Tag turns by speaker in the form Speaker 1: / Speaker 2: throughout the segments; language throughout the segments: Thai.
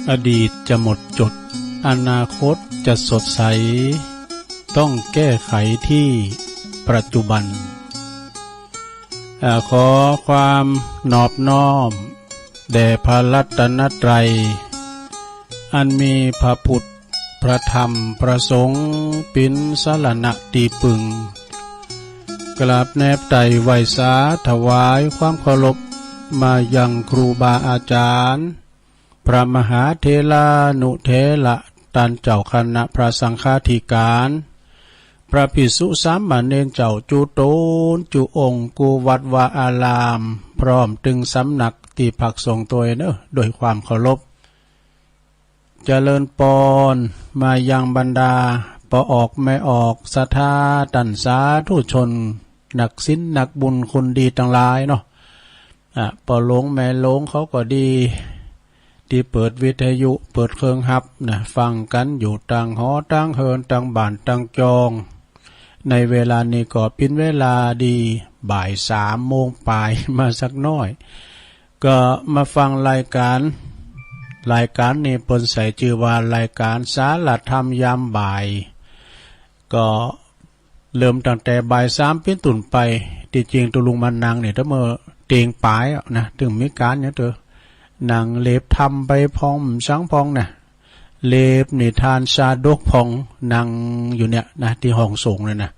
Speaker 1: อดีตจะหมดจดอนาคตจะสดใสต้องแก้ไขที่ปัจจุบันขอความนอบน้อมแด่พระรัตนตรัยอันมีพระพุทธพระธรรมพระสงฆ์เป็นสรณะตีปึงกราบแนบไตรไหวสาถวายความเคารพมายังครูบาอาจารย์พระมหาเถรานุเถระตันเจ้าคณะพระสังฆาธิการพระภิกษุสามเณรเจ้าจุโตนจุองค์กูวัดวาอารามพร้อมตึงสำนักตีผักส่งตัวเนอะโดยความเคารพเจริญปอนมายังบรรดาปออกไม่ออกศรัทธาตันสาธุชนนักศีลนักบุญคนดีทั้งหลายเนาะปอหลงแม่หลงเขาก็ดีที่เปิดวิทยุเปิดเครื่องฮับนะฟังกันอยู่ต่างหอต่างเฮินต่างบ้านต่างจองในเวลานี้ก็เป็นเวลาดีบ่าย3 โมงปลายมาสักน้อยก็มาฟังรายการนี้เปิ้นใส่ชื่อว่ารายการสารธรรมยามบ่ายก็เริ่มตั้งแต่บ่าย3เป็นต้นไปที่จริงตุลุงมันนางเนี่ยถ้าเมื่อเตียงปลายนะถึงมีการเนี่ยเถอะนางเล็บทำไปพองช้างพองนะเล็บนิทานชาดกพองนางอยู่เนี่ยนะที่ห้องส่งเลยนะ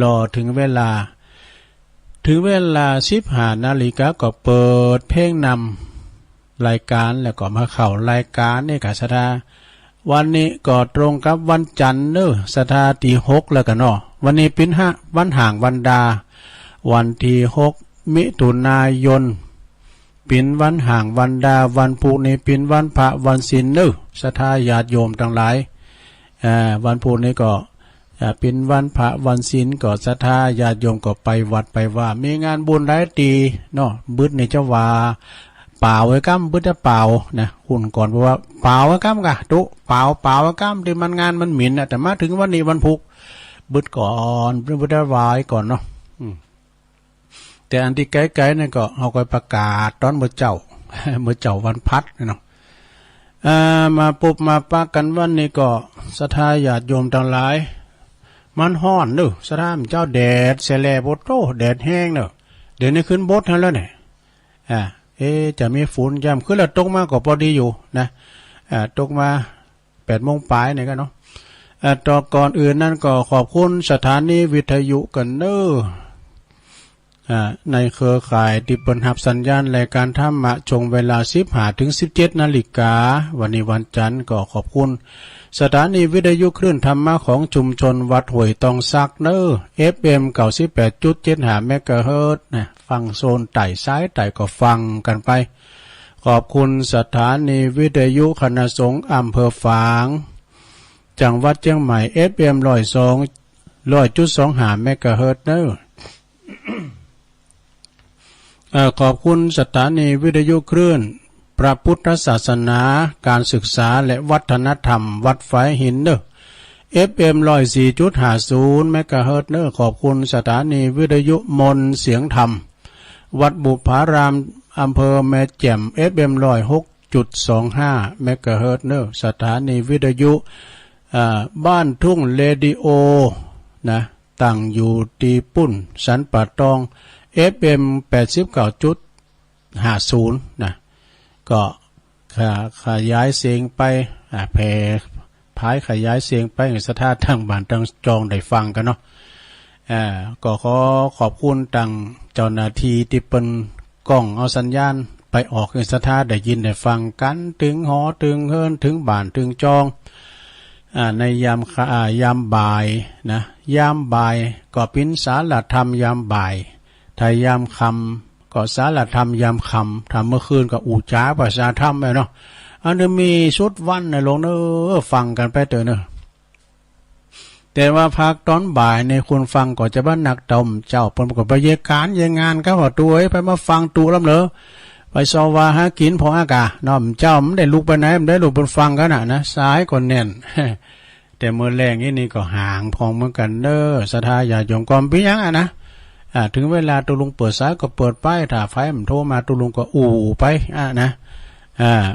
Speaker 1: รอถึงเวลา15 นาฬิกาก็เปิดเพลงนำรายการแล้วก็มาเข้ารายการนี่กับสถาวันนี้ก็ตรงกับวันจันทร์เนอะสถาที่6แล้วกันเนาะวันนี้เป็นวันห่างวันดาวันที่6 มิถุนายนเป็นวันห่างวันดาวันพุธนี้เป็นวันพระวันศีลเนอะศรัทธาญาติโยมทั้งหลายวันพุธนี้ก็เป็นวันพระวันศีลก็ศรัทธาญาติโยมก็ไปวัดไปว่ามีงานบุญหลายตีเนาะบึดในเจ้าว่าเปล่าไว้กั้มบึดจะเปล่านะคุณก่อนเพราะว่าเปล่าไว้กั้มกะตุเปล่าไว้กั้มที่มันงานมันหมิ่นแต่มาถึงวันนี้วันพุธบึดก่อนบึดจะวายก่อนเนาะแต่อันที่ไกลๆนี่ก็เอาไปประกาศตอนเมื่อเจ้าวันพัดเนาะมาปุ๊บมาปะกันวันนี้ก็ศรัทธาญาติโยมทั้งหลายมันฮ้อนเนอะศรัทธาเจ้าแดดเสแลบดโตแดดแห้งเนอะเดี๋ยวนี้ขึ้นบดแล้วเนี่ยจะมีฝนยามขึ้นแล้วตกมาก็พอดีอยู่นะตกมา8 โมงปลายนี่กันเนาะต่อก่อนอื่นนั่นก็ขอบคุณสถานีวิทยุกันเนอะในเครือข่ายที่เปิดรับสัญญาณรายการธรรมะชงเวลา15 ถึง 17 นาฬิกาวันนี้วันจันทร์ก็ขอบคุณสถานีวิทยุคลื่นธรรมะของชุมชนวัดห้วยตองซักเนอ FM 98.75 เมกะเฮิรตซ์นะฟังโซนไต่ซ้ายไต่ก็ฟังกันไปขอบคุณสถานีวิทยุคณะสงฆ์อำเภอฝางจังหวัดเชียงใหม่ FM 102.25 เมกะเฮิรตซ์เนอขอบคุณสถานีวิทยุคลื่นพระพุทธศาสนาการศึกษาและวัฒนธรรมวัดฝายหินเนอะ FM 104.50 เมกะเฮิรตซ์เนอะขอบคุณสถานีวิทยุมนเสียงธรรมวัดบุพารามอำเภอแม่แจ่ม FM 106.25 เมกะเฮิรตซ์เนอะสถานีวิทยุบ้านทุ่งเรดิโอนะตั้งอยู่ที่ปุ่นสันป่าตองFM 89.50 นะก็ขยายเสียงไปแผ่พายขยายเสียงไปสถานทางบ้านทางจองได้ฟังกันเนาะก็ขอบคุณทางเจ้าหน้าที่ที่เป็นกล้องเอาสัญญาณไปออกในสถานได้ยินได้ฟังกันถึงหอถึงเฮิรนถึงบ้านถึงจองในยามบ่ายนะยามบ่ายก็เป็นสารธรรมยามบ่ายถ้ายามค่ำก็สารธรรมยามค่ำทำเมื่อคืนก็อูจ้าภาษาธรรมไปเนาะอันนี้มีชุดวันในลงเนอะฟังกันไปเถอะเนอะแต่ว่าพักตอนบ่ายในคุณฟังก็จะบ้านนักดมเจ้าปนกับไปเยการเยงานก็ว่าตัวไปมาฟังตูลำเหรอไปสวาหากินพออากาน้อมเจ้ามันได้ลุกไปไหนมันได้ลุกบนฟังกันนะซ้ายก่อนแน่นแต่เมื่อแรงนี่ก็ห่างพองเหมือนกันเนอะศรัทธาญาติโยมก่อนพี่ยังนะถึงเวลาตุลุงเปิดซ้ายก็เปิดป้ายถ้าไฟมันโทรมาตุลุงก็ไปนะ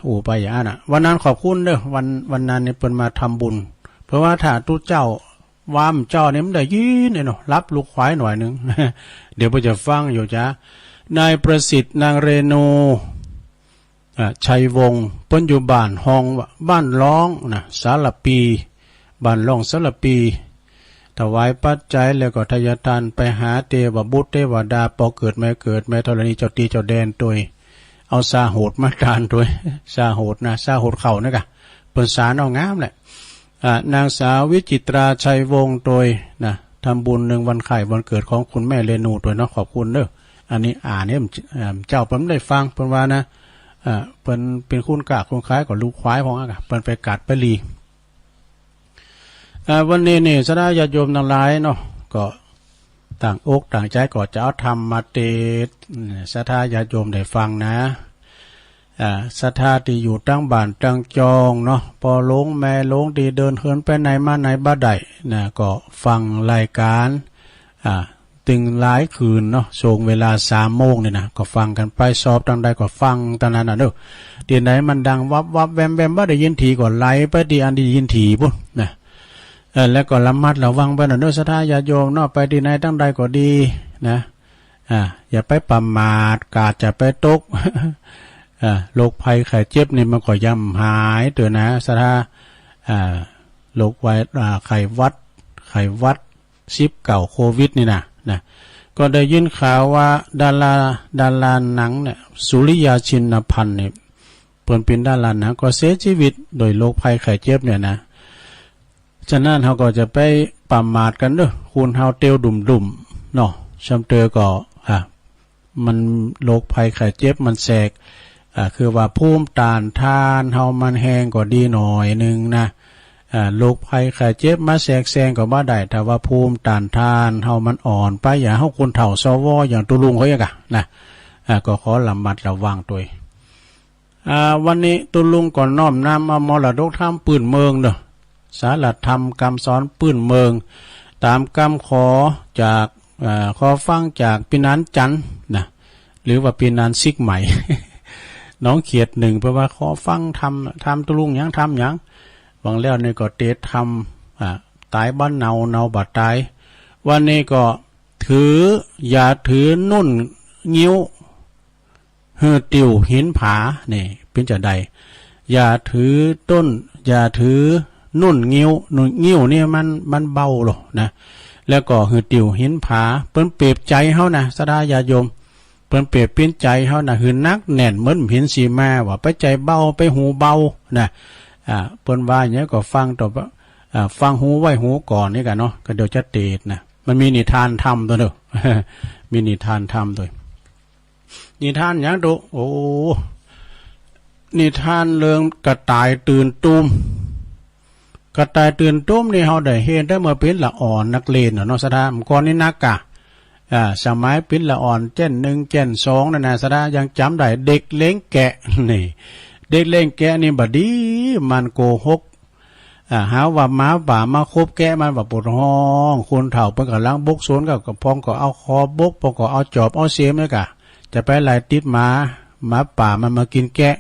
Speaker 1: อูไปอย่างนั้นวันนั้นขอบคุณเด้อวันนั้นเนี่ยเปิ้นมาทำบุญเพราะว่าถ้าตู้เจ้าว่ามเจ้าเนี่ยมันได้ยินเนี่ยเนาะรับลูกควายหน่อยนึง เดี๋ยวผมจะฟังอยู่จ้านายประสิทธิ์นางเรนูชัยวงศ์เปิ้นอยู่บ้านห้องบ้านร้องนะสารปีบ้านร้องสารปีถวายปัจจัยแล้วก็ทายทานไปหาเทวบุตรเทวดาปอเกิดแม่ธรณีเจ้าตีเจ้าแดนตัวเอาสาโหดมาทานตัวสาโหดนะสาโหดเข่านะกะเปิ้นสารเอางามแหละนางสาววิจิตราชัยวงศ์ตัวนะทำบุญหนึ่งวันไข่วันเกิดของคุณแม่เรนูตัวเนาะขอบคุณเด้ออันนี้เนี่ยเจ้าผมได้ฟังเพิ่นว่านะเป็นคุณกะคุณคล้ายกับลูกควายของอ่ะเปิ้นไปกัดไปลีวันนี้นี่สดาญาติโยมทั้งหลายเนาะก็ต่างอกต่างใจก็จะเอาธรรมมาเทศศรัทธาญาติโยมได้ฟังนะศรัทธาที่อยู่ตั้งบ้านตั้งจองเนาะพอลงแม่ลงดีเดินเหินไปไหนมาไหนบ้าใดนะก็ฟังรายการตึงหลายคืนเนาะช่วงเวลา3 โมงเนี่ยนะก็ฟังกันไปสอบตั้งใดก็ฟังตั้งนั้นเด้อเดี๋ยวไหนมันดังวับแวมบ่ได้ยินทีก็ไหลไปดีอันได้ยินทีพุ่นนะแล้วก็ระมัดระวังไปหน่อยเด้อศรัทธาญาติโยมเนาะไปที่ไหนตั้งใดก็ดีนะอย่าไปประมาทกาดจะไปตกโรคภัยไข้เจ็บนี่มันก็ย่ำหายตัวนะศรัทธาโรคไข้หวัด19โควิดนี่นะก็ได้ยินข่าวว่าดาราหนังเนี่ยสุริยาชินพันธ์เนี่ยเป็นดาราหนังก็เสียชีวิตโดยโรคภัยไข้เจ็บเนี่ยนะฉะนั้นเขาก็จะไปประมาทกันเด้อคุณเฮาเตียวดุ่มเนาะชำเตอก็มันโรคภัยไข้เจ็บมันแสกคือว่าภูมิต้านทานเฮามันแห้งก็ดีหน่อยนึงนะโรคภัยไข้เจ็บมาแทรกแซงก็บ่ได้แต่ว่าภูมิต้านทานเฮามันอ่อนไปอย่าเฮาคนเฒ่าซวอย่างตุลุงเขาอย่างนะก็ขอระมัดระวังตัววันนี้ตุลุงก่อนน้อมนำมรดกธรรมปื้นเมืองเด้อสารธรรมคำสอนปื้นเมืองตามคำขอจากขอฟังจากปินันจันนะหรือว่าปินันซิกใหม่ น้องเขียดหนึ่งเพราะว่าขอฟังทำตุลุงยังทำยังบางแล้วนี่ก็เตะทำตายบ้านเนาบาดตายวันนี้ก็อย่าถือนุ่นงิ้วเฮือติวหินผาเนี่ยเป็นจะใดอย่าถือต้นอย่าถือนุ่นงิ้วเนี่ยมันเบาหรอกนะแล้วก็เฮือติวหินผาเปิ้นเปรียบใจเฮานะศรัทธาญาติโยมเปิ้นเปรียบเป็นใจเฮานะหือนักแน่นเหมือนหินสีมาว่าไปใจเบาไปหูเบานะเปิ้นว่าอย่างนี้ก็ฟังต่อฟังหูไว้หูก่อนนี่กันเนาะก็เดี๋ยวจะเตดนะมันมีนิทานธรรมตัวเด้อ มีนิทานธรรมด้วยนิทานอย่างดูโอ้นิทานเรื่องกระต่ายตื่นตุ้มกระต่ายตื่นตุ้มนี่เฮาได้เห็นได้เมื่อเป็นละอ่อนนักเลนเนาะศรัทธาก่อนนี้นักกะสมัยเป็นละอ่อนเจน1เจน2นั่นน่ะศรัทธายังจำได้เด็กเลี้ยงแกะนี่เด็กเล่นแกะนี่บดีมันโกหกหาว่าม้าป่ามาคบแกะมันว่าปวดห้องคนเฒ่าเพิ่นก็ล้างบกสวนกับพองก็เอาคอบกพองก็เอาจอบเอาเสียมเลยกะจะไปไล่ติดหมาป่ามันมากินแกะ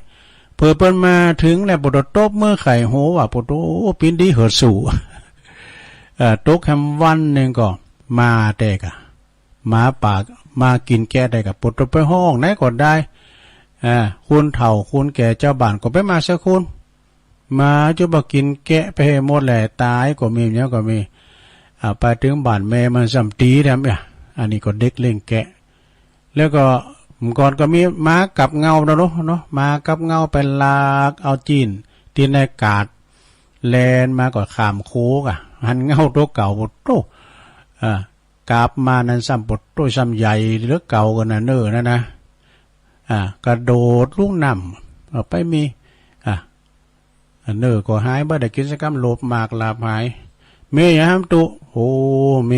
Speaker 1: เพิ่นมาถึงแล้วปวดตบมือไข่โหว่าปวดโอ้ปินดีเหิดสู่ตกแฮมวันนึงก็มาแต่กะหมาป่ามากินแกะได้กะปวดไปห้องไหนก็ได้คุณเฒ่าคุณแก่เจ้าบ้านก็ไปมาสักคุณมาจะบอกกินแกะไปหมดแหละตายก็มีเนี้ยก็มีไปถึงบ้านแม่มันสัมตีแถมเนี่ยอันนี้ก็เด็กเล่นแกะแล้วก็ก่อนก็มีม้ากับเงาเนาะม้ากับเงาไปลากเอาจีนที่ในกาดแลนมาก็ขามโคกหันเงาตัวเก่าหมดโตกาบมานั้นซ้ำปดโตซ้ำใหญ่หรือเก่ากันนะเน้อนะกระโดดลูกน้ำไปมีเนื้อก็หายบ่ได้กิจกรรมโลภมากลาภหายเมย์ยามตุโอ้เม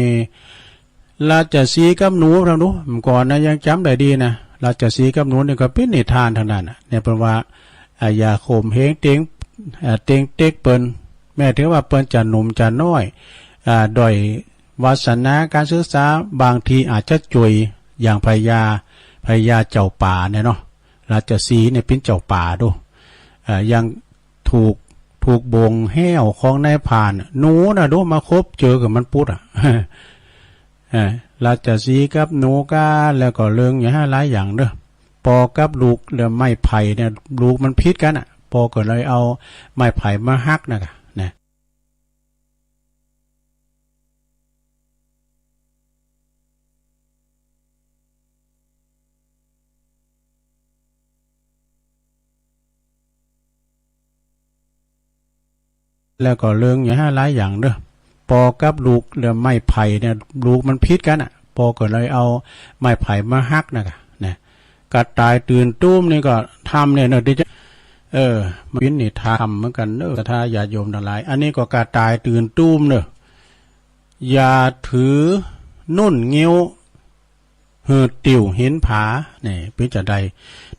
Speaker 1: ราชสีห์กับหนูทางนู้นก่อนนะยังจำได้ดีนะราชสีห์กับหนูนี่ก็เป็นนิทานทางนั้นเนี่ยเป็นว่าอย่าข่มเหงเต็งเต็กเปิ้นแม้ถือว่าเปิ้นจะหนุ่มจะน้อยด้อยวาสนาการศึกษาบางทีอาจจะจุยอย่างพญาเจ้าป่าเนี่ยเนาะราชสีห์เนี่ยเป็นเจ้าป่าดู ยังถูกบงแห้วของนายผ่านหนูนะดูมาคบเจอกับมันปุ๊ดราชสีห์กับหนูกาแล้วก็เรื่องอย่างหลายอย่างเด้อปอกับลูกเรื่องไม้ไผ่เนี่ยลูกมันพิษกันปอก็เลยเอาไม้ไผ่มาฮักนะแล้วก็เรื่องอย่างหลายอย่างเด้อปอกับลูกเรื่องไม้ไผ่เนี่ยลูกมันพิษกันปอก็เลยเอาไม้ไผ่มาฮักนะกระต่ายตื่นตุ้มนี่ก็ทำเนี่ยที่จะวินนี่ทำเหมือนกันเนอะถ้าญาติโยมทั้งหลายอันนี้ก็กระต่ายตื่นตุ้มเนอะอย่าถือนุ่นงิ้วหืดติ่วหินผาเนี่ยพิจารณา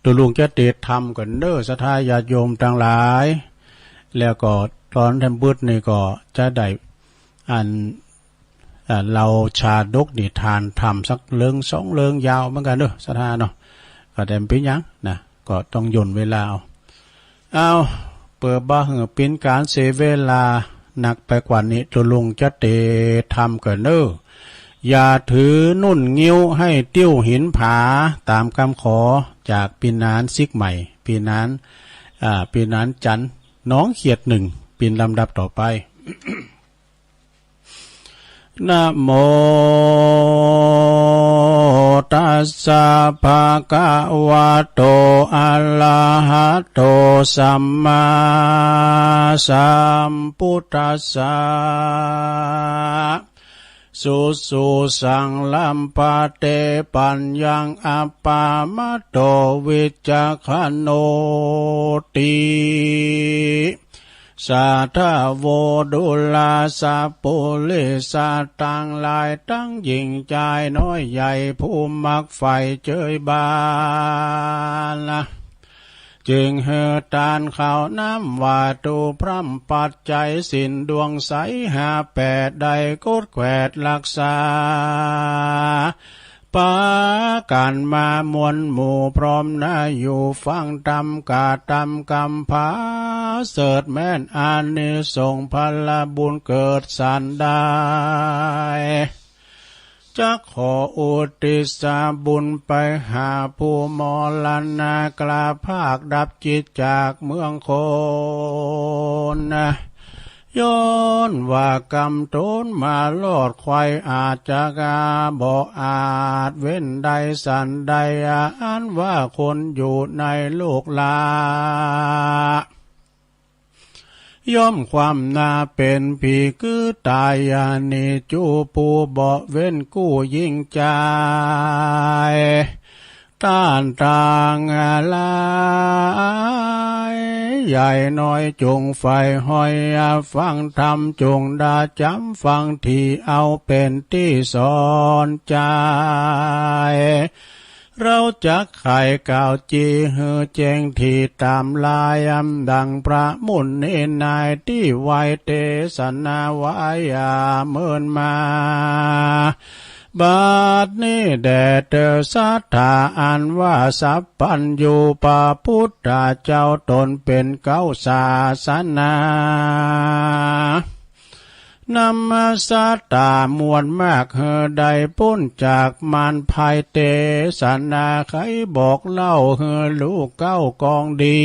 Speaker 1: ตัวลุงจะเตะทำกันเนอะสัทธาญาติโยมทั้งหลายแล้วก็ตอนทำบุญนี่ก็จะได้เราชาดกนิทานทำสักเรื่องสองเรื่องยาวเหมือนกันเนอะสัทธาเนาะก็แต่เป็นยังนะก็ต้องย่นเวลาเอาเปิดบ้าเหงเป็นการเสียเวลาหนักไปกว่านี้ตัวลุงจะเตะทำกันเนอะอย่าถือนุ่นงิ้วให้ติ้วหินผาตามคำขอจากปีนานซิกใหม่ปีนานจันน้องเขียดหนึ่งปีนลำดับต่อไป นะโมตัสสะภะคะวะโตอะระหะโตสัมมาสัมพุทธัสสะสุสังลัมปะเตปัญญังอัปปามะโตวิจักขโนติสัทธาโวดุลาสัพพุลิสัตตังหลายตั้งยิ่งใจน้อยใหญ่ผู้มักไฟเจยบานจึงเหือตานข้าวน้ำว่าตูพร่ำปัจจัยสินดวงใส58ใดกดแขวดรักษาปากันมามวลหมู่พร้อมนาอยู่ฟังตำกาตำกำพาเสดแม่นอานิสงส์พลบุญเกิดสันได้จะขออุทิศบุญไปหาผู้มรณะกลาภาคดับจิตจากเมืองโคนย้อนว่ากรรมโตนมาลอดควายอาจจะกาบ่อาจเว้นใดสันใดอันว่าคนอยู่ในโลกลาย่อมความนาเป็นผีคือตายยานิจูปูบ่เว้นกู้ยิ่งใจต้านต่างลายใหญ่น้อยจงไฟห้อยฟังธรรมจงดาจำฟังที่เอาเป็นที่สอนใจเราจักไข่ก่าวจีเหือแจงที่ตามลายดังพระมุนเนนายที่ไวเตสนาวายาเมินมาบัดนี้แด่เธอสัทธาอันว่าสัพพัญญูปะพุทธเจ้าตนเป็นเก้าศาสนานำมาสัตตามวลมากเฮใดพ้นจากมารภัยเตสนาใครบอกเล่าเฮลูกเก้ากองดี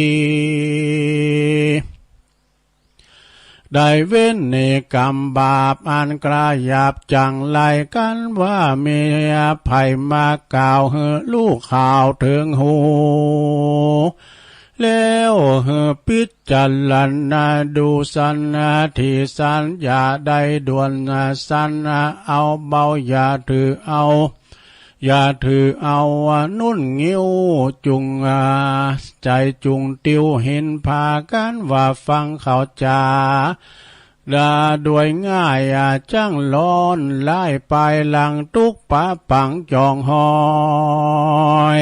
Speaker 1: ได้เว้นในกรรมบาปอันกลาหยาบจังไรกันว่ามีภัยมากล่าวเฮลูกข่าวถึงหูแล้วเฮพิจารณาดูสันที่สัญญาได้ด่วนสันเอาเบาอย่าถือเอานุ่นงิ้วจุงใจจุงติวเห็นพากันว่าฟังเขาจาด้วยง่ายจังร้อนไล่ไปหลังตุกปะปังจองหอย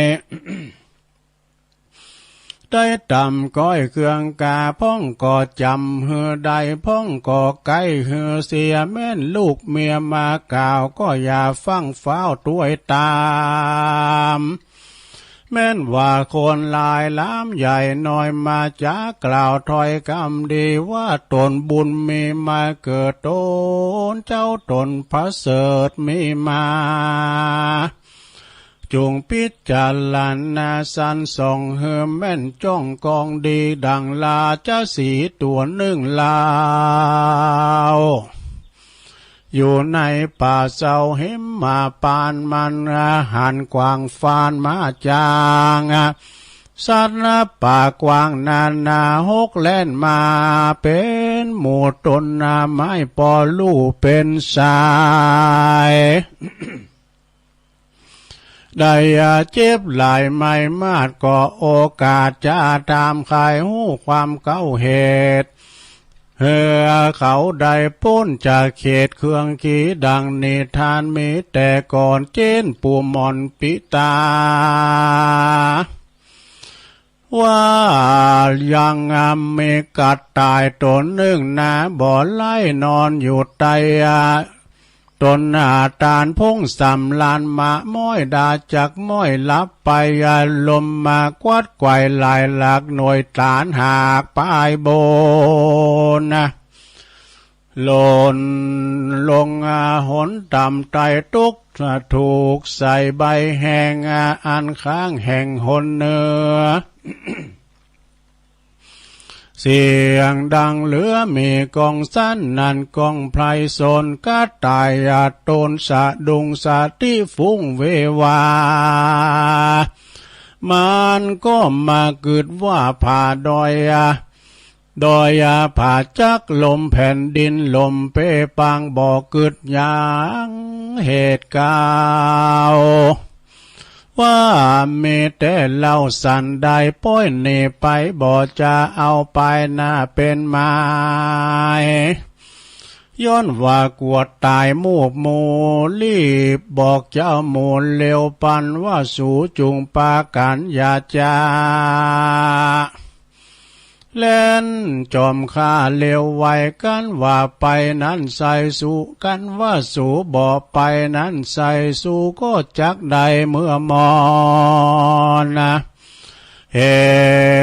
Speaker 1: ได้ตำก้อยเครื่องกาพ้องก่อจำเหือใดพ้องก่อไก่เหือเสียแม่นลูกเมียมากล่าวก็อย่าฟังเฝ้าตัวตามแ แม้นว่าคนหลายล้ำใหญ่น้อยมาจากกล่าวถ้อยคำดีว่าตนบุญมีมาเกิดตนเจ้าตนพระเสริฐมีมาจงพิจารณาสันส่องเฮือแม่นจ้องกองดีดังลาจะสีตัวหนึ่งลาวอยู่ในป่าเศร้าเห็มมาปานมันอาหารกวางฟานมาจางสัตว์ป่ากวางนาหกแล่นมาเป็นหมู่ตนนาไม้ปอลู่เป็นสายได้เจ็บหลายไม่มาดก็โอกาสจะตามขายหูความเก้าเหตุเขาได้พ้นจากเขตเครื่องขีดังนิทานมีแต่ก่อนเจนปูมอนปิตาว่ายังเมกัดตายตนหนึ่งนะบ่อไล่นอนอยู่ใต้ตนตาลพงสำลานมาม้อยดาจากม้อยลับไปลมมากวาดไกวลายหลักหน่วยตานหากปลายโบนะหล่นลงหนต่ำไตตุกถูกใส่ใบแห่งอันข้างแห่งหนเนื้อ เสียงดังเหลือมีกองสั้นนันกองไพรสนกาตายตนสะดุงสะที่ฟุ้งเววามันก็มาเกิดว่าผ่าดอยผ่าจักลมแผ่นดินลมเปปังบ่เกิดยังเหตุกาวว่ามีแต่เล่าสันได้ป้อยเนไปบ่จะเอาไปหน้าเป็นไม้ย้อนว่ากวดตายมูกมูรีบบอกเจ้ามูลเร็วปันว่าสูจุงปากันอย่าจาเล่นจอมข้าเร็วไวกันว่าไปนั้นใส่สู่กันว่าสู่บ่ไปนั้นใส่สู่ก็จักใดเมื่อมอนนะเห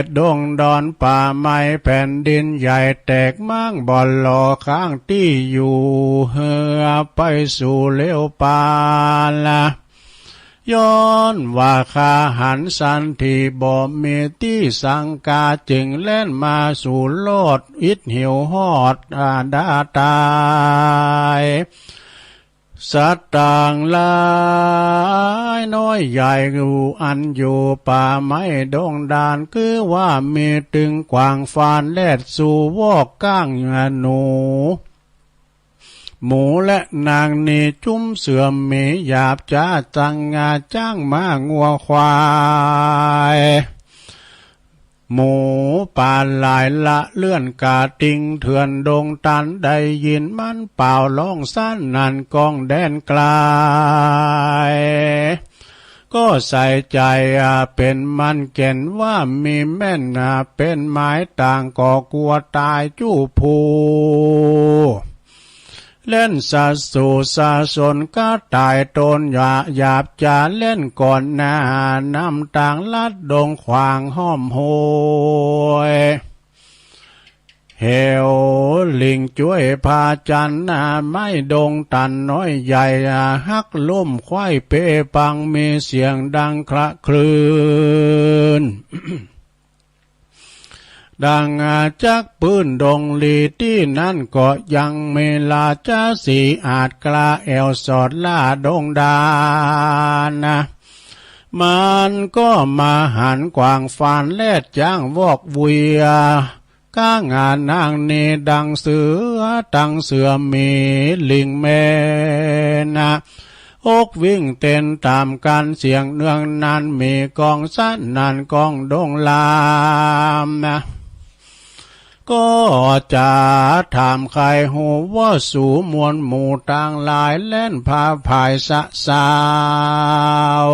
Speaker 1: ตุดงดอนป่าไม้แผ่นดินใหญ่แตกมั่งบ่อหล่อข้างที่อยู่เหือไปสู่เลี้ยวปานละย้อนว่าข้าหันสันที่บ่มีที่สังกาจึงเล่นมาสู่โลดอิดหิวหอดดาตายสัตว์ต่างหลายน้อยใหญ่อยู่อันอยู่ป่าไม้ดงดานคือว่ามีตึงกวางฟานแลดสู่วอกก้างหนูหมูและนางนี่จุ้มเสื่อมเมหยาบจ้าจังงาจ้างมางัวควายหมูป่าหลายละเลื่อนกาติงเถื่อนดงตันได้ยินมันเป่าร้องสั้นนันกองแดนไกลก็ใส่ใจเป็นมันเก่นว่ามีแม่นเป็นไม้ต่างก่อกลัวตายจู้ผูเล่นสะสู่สะสนก็ตายตนหยาบจะเล่นก่อนหน้านำต่างลัดดงขวางห้อมโหยเหวลิงช่วยพาจันไม่ดงตันน้อยใหญ่ฮักลุ่มควายเปปังมีเสียงดังคระคลืน ดังจักปืนดงลีที่นั่นก็ยังเมลาจ้าสีอาจกล้าแอวสอดล่าดงดานนะมันก็มาหันกวางฟานแลดจ้างวอกเวียก้างานนางนี่ดังเสือมีลิงแม่นะอกวิ่งเต้นตามกันเสียงเนืองนั้นมีกองสั้นนันกองดงลามนะก็จะถามใครหูว่าสู่มวลหมู่ต่างหลายเล่นพาภายสะสาว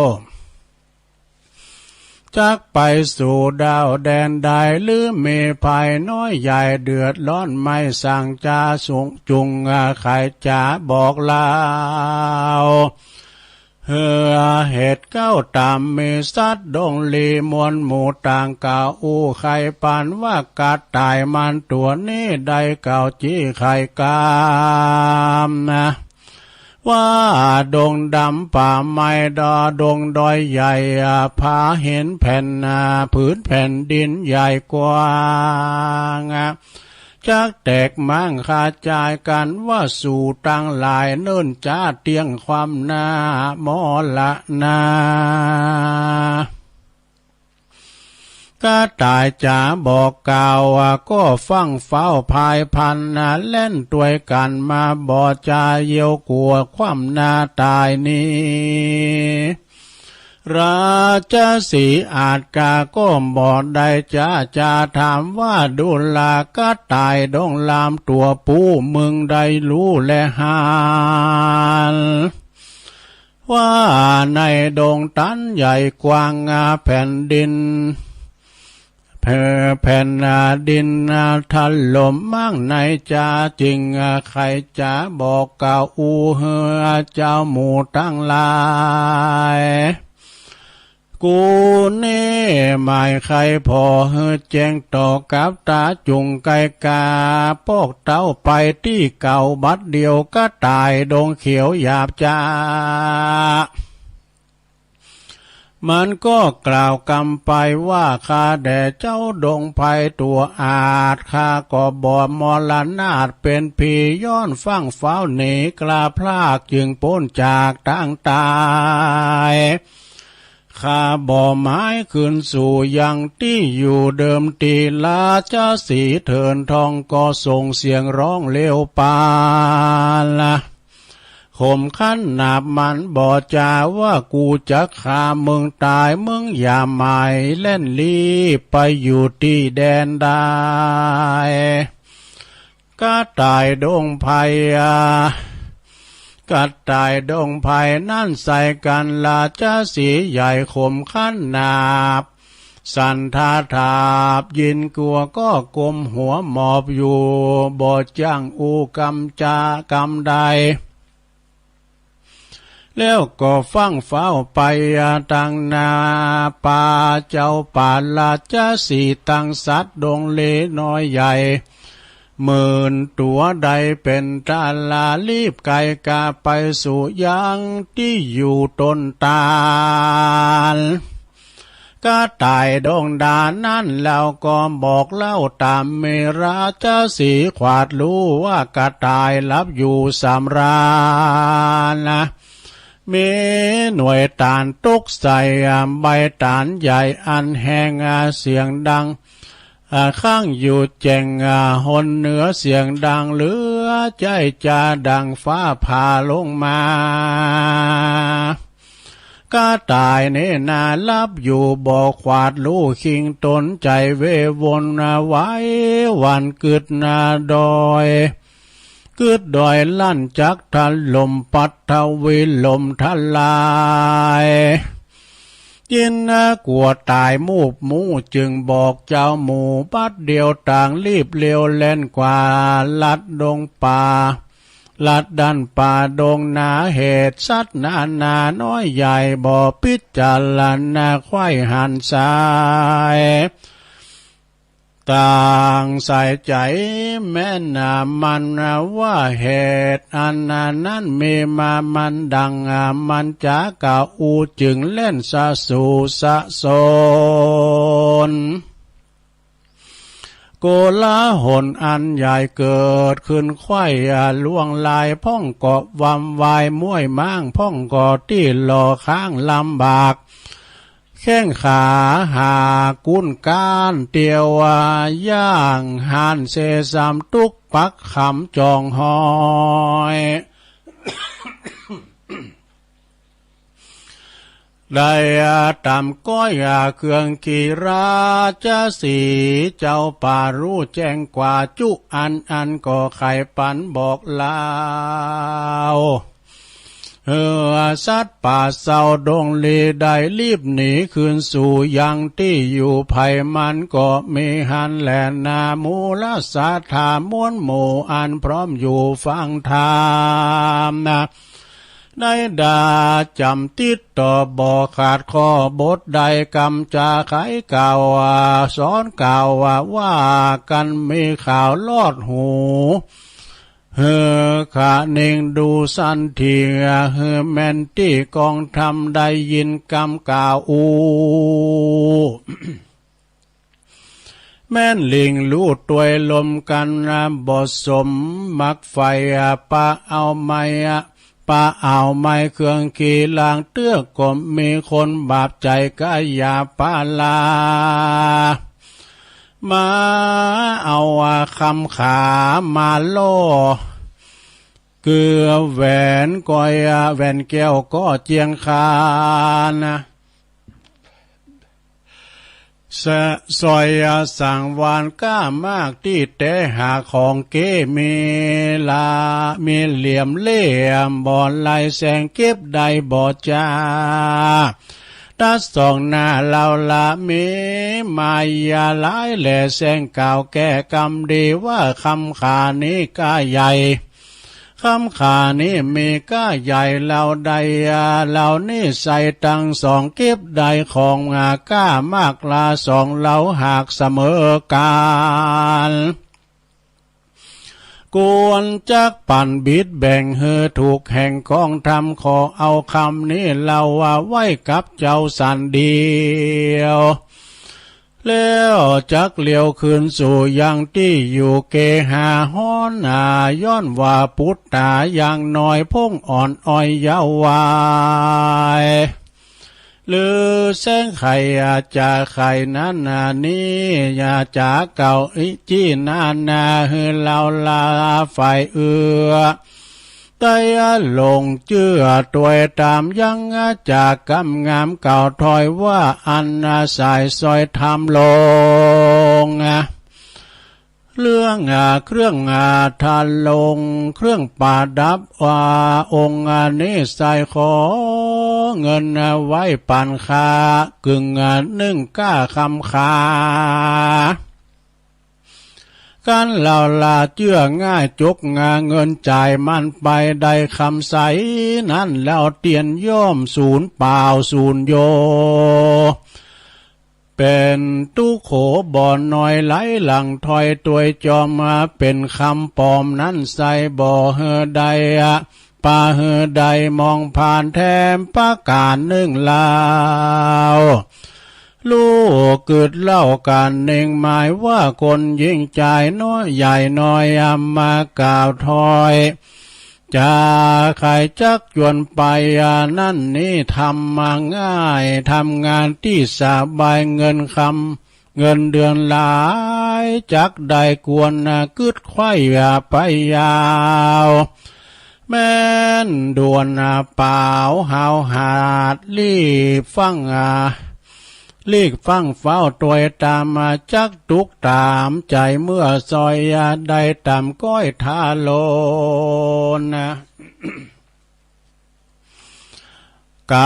Speaker 1: จักไปสู่ดาวแดนใดหรือเมภายน้อยใหญ่เดือดร้อนไม่สั่งจาสูงจุงใครจะบอกลาว เหตุเก้าตามมีสัตว์ดงลีมวลหมู่ต่างกล่าวอู้ไข่ปันว่ากาตายมันตัวนี้ใดเก่าจี้ไข่กามนะว่าดงดำป่าไม้ดอดงดอยใหญ่พาเห็นแผ่นผืนแผ่นดินใหญ่กว้างจักแตกมั่งขาดจายกันว่าสู่ตั้งหลายเนิ่นจ้าเตียงความหน้ามอละนาก็ตายจ๋าบอกกล่าวก็ฟังเฝ้าภายพันเล่นตัวกันมาบ่จาเยียวกลัวความนาตายนี้ราชสีอาจกาก็บอกได้จะถามว่าดุลาก็ตายดงลามตัวปูมึงได้รู้และหานว่าในดงตันใหญ่กว้างแผ่นดินแผ่นดินถล่มมั่งในจ่าจริงใครจะบอกกล่าวอูเฮเจ้าหมู่ตั้งหลายกูนี่ไม่ใครพอแจ้งต่อกับตาจุงไกกาปอกเต้าไปที่เก่าบัดเดียวก็ตายดงเขียวหยาบจ้ามันก็กล่าวกำไปว่าข้าแด่เจ้าดงไพตัวอาจข้าก็บ่มรณาถเป็นผีย้อนฟังเฝ้าหนีกลาพลากจึงพ้นจากตั้งตายข้าบ่ไม้ขึ้นสู่ยังที่อยู่เดิมตีลาเจ้าสีเถินทองก็ส่งเสียงร้องเลี้ยวปาละข่มขันหนาบมันบอกจาว่ากูจะฆ่ามึงตายมึงอย่าหมายเล่นลีไปอยู่ที่แดนได้ก็ตายดงไผ่ก็ตายดงไผ่นั่นใส่กันลาจะสีใหญ่ข่มขันหนาบสันทาถาบยินกลัวก็กลมหัวหมอบอยู่บ่จ้างอูกำจากำใดแล้วก็ฟังเฝ้าไปตังนาป่าเจ้าป่าลาจะสีตังสัตว์ดงเลน้อยใหญ่หมื่นตัวใดเป็นตาลารีบไกกาไปสู่ยังที่อยู่ต้นตาลก็ตายดงดานั่นแล้วก็บอกเล่าตามเมราเจ้าสีขวาดรู้ว่ากระตายลับอยู่สำราญนะมีหน่วยตานตุกใส่ใบตานใหญ่อันแห้งเสียงดังข้างอยู่แจงหนเหนือเสียงดังเหลือใจจะดังฟ้าผ่าลงมาก็ตายเนนาลับอยู่บอกขวาดลู่คิงตนใจเววนไว้วันกึดนาดอยกึดดอยลั่นจักทันลมปัดทวิลมทลายยินกลัวตายมูบมูจึงบอกเจ้าหมู่ปัดเดียวต่างรีบเร็วเล่นกว่าลัดดงป่าลัดดันป่าดงนาเหตุสัตว์นาน้อยใหญ่บ่พิจารณาควายหันสายต่างใส่ใจแม่นามันว่าเหตุอันนั้นมีมามันดังมันจาก่าวอูจึงเล่นสะสู่สะโซนโกลาหลอันใหญ่เกิดขึ้นไข่ล่วงลายพ่องเกาะวำวายม้วยม้างพ่องเกาะที่หล่อข้างลำบากแข้งขาหากุ้นก้านเตียวย่างหานเสสามตุกปักขำจองหอยได้ตำก้อยเครื่องกีราจะสีเจ้าป่ารู้แจ้งกว่าจุอันก็ไข่ปันบอกลาวสัตว์ป่าเศร้าดงลีได้รีบหนีคืนสู่ยังที่อยู่ภัยมันก็มีหันแหลนามูลสาธามวนหมู่อันพร้อมอยู่ฟังธรรมนะ ได้ด่าจำติดต่อบ่ขาดข้อบทใดกำจาไขกล่าวสอนกล่าวว่ากันมีข่าวลอดหูข้าเน่งดูสันทีแม่นที่กองทำได้ยินกำกล่าวแม่นลิงลู่ตวยลมกันบ่สมมักไฟปะเอาไม้ปะเอาไม้เครื่องขี่ลางเตื้อกมมีคนบาปใจก็อย่าปาลามาเอาคำขามาโลเกลือแหวนก้อยแหวนแก้วก็เจียงคานซอยสั่งวานก้ามากที่แต่หาของเก้มีลามีเหลี่ยมเล่มบ่อไหลแสงเก็บได้บ่จ้าตาสองหน้าเราละมีมายาหลายแหล่แสงก่าวแก่กำดีว่าคำขานี้ก้าใหญ่คำขานี้มีก้าใหญ่เราใดเรานี่ใส่ตังสองเก็บใดของก้ามากลาสองเราหากเสมอการกวนจักปั่นบิดแบ่งถูกแห่งกองทำขอเอาคำนี้เราไว้กับเจ้าสันเดียวแล้วจักเลี้ยวคืนสู่ยังที่อยู่เกหาฮ้อนย้อนว่าปุตตาอย่างน้อยพงอ่อนอ้อยยาววายหรือแสงไข่จะไข่นั้นนี้อย่าจากเก่าจี้นาเราลาฝ่ายได้ลงเชื่อตัวตามยังจากกำงามเก่าถอยว่าอันสายซอยทำลงเรื่องเครื่องทาลงเครื่องประดับองค์นี้ใส่ขอเงินไว้ปันคากึ่งนึ่งก้าคำขาการเล่าลาเชื่อง่ายจกเงินจ่ายมันไปได้คำใสนั้นแล้วเตียนย่อมศูนย์เปล่าศูนย์โยเป็นตู้โขบ่อนน้อยไหลหลังถอยตัวจอมมาเป็นคำปลอมนั้นใส่บ่ใดป่าใดมองผ่านแถมประกาศนึ่งลาวลูกเกิดเล่ากันเน่งหมายว่าคนยิ่งใจน้อยใหญ่น้อยมากล่าวถอยจะใครจักยวนไปนั่นนี่ทำมาง่ายทำงานที่สบายเงินเงินเดือนหลายจักได้กวนกึดไข่ไปยาวแม่นด่วนเปล่าหาวหาดรีบฟังลีกฟังเฝ้าตัวตามมาจักตุกตามใจเมื่อซอยได้ตามก้อยทาโลนก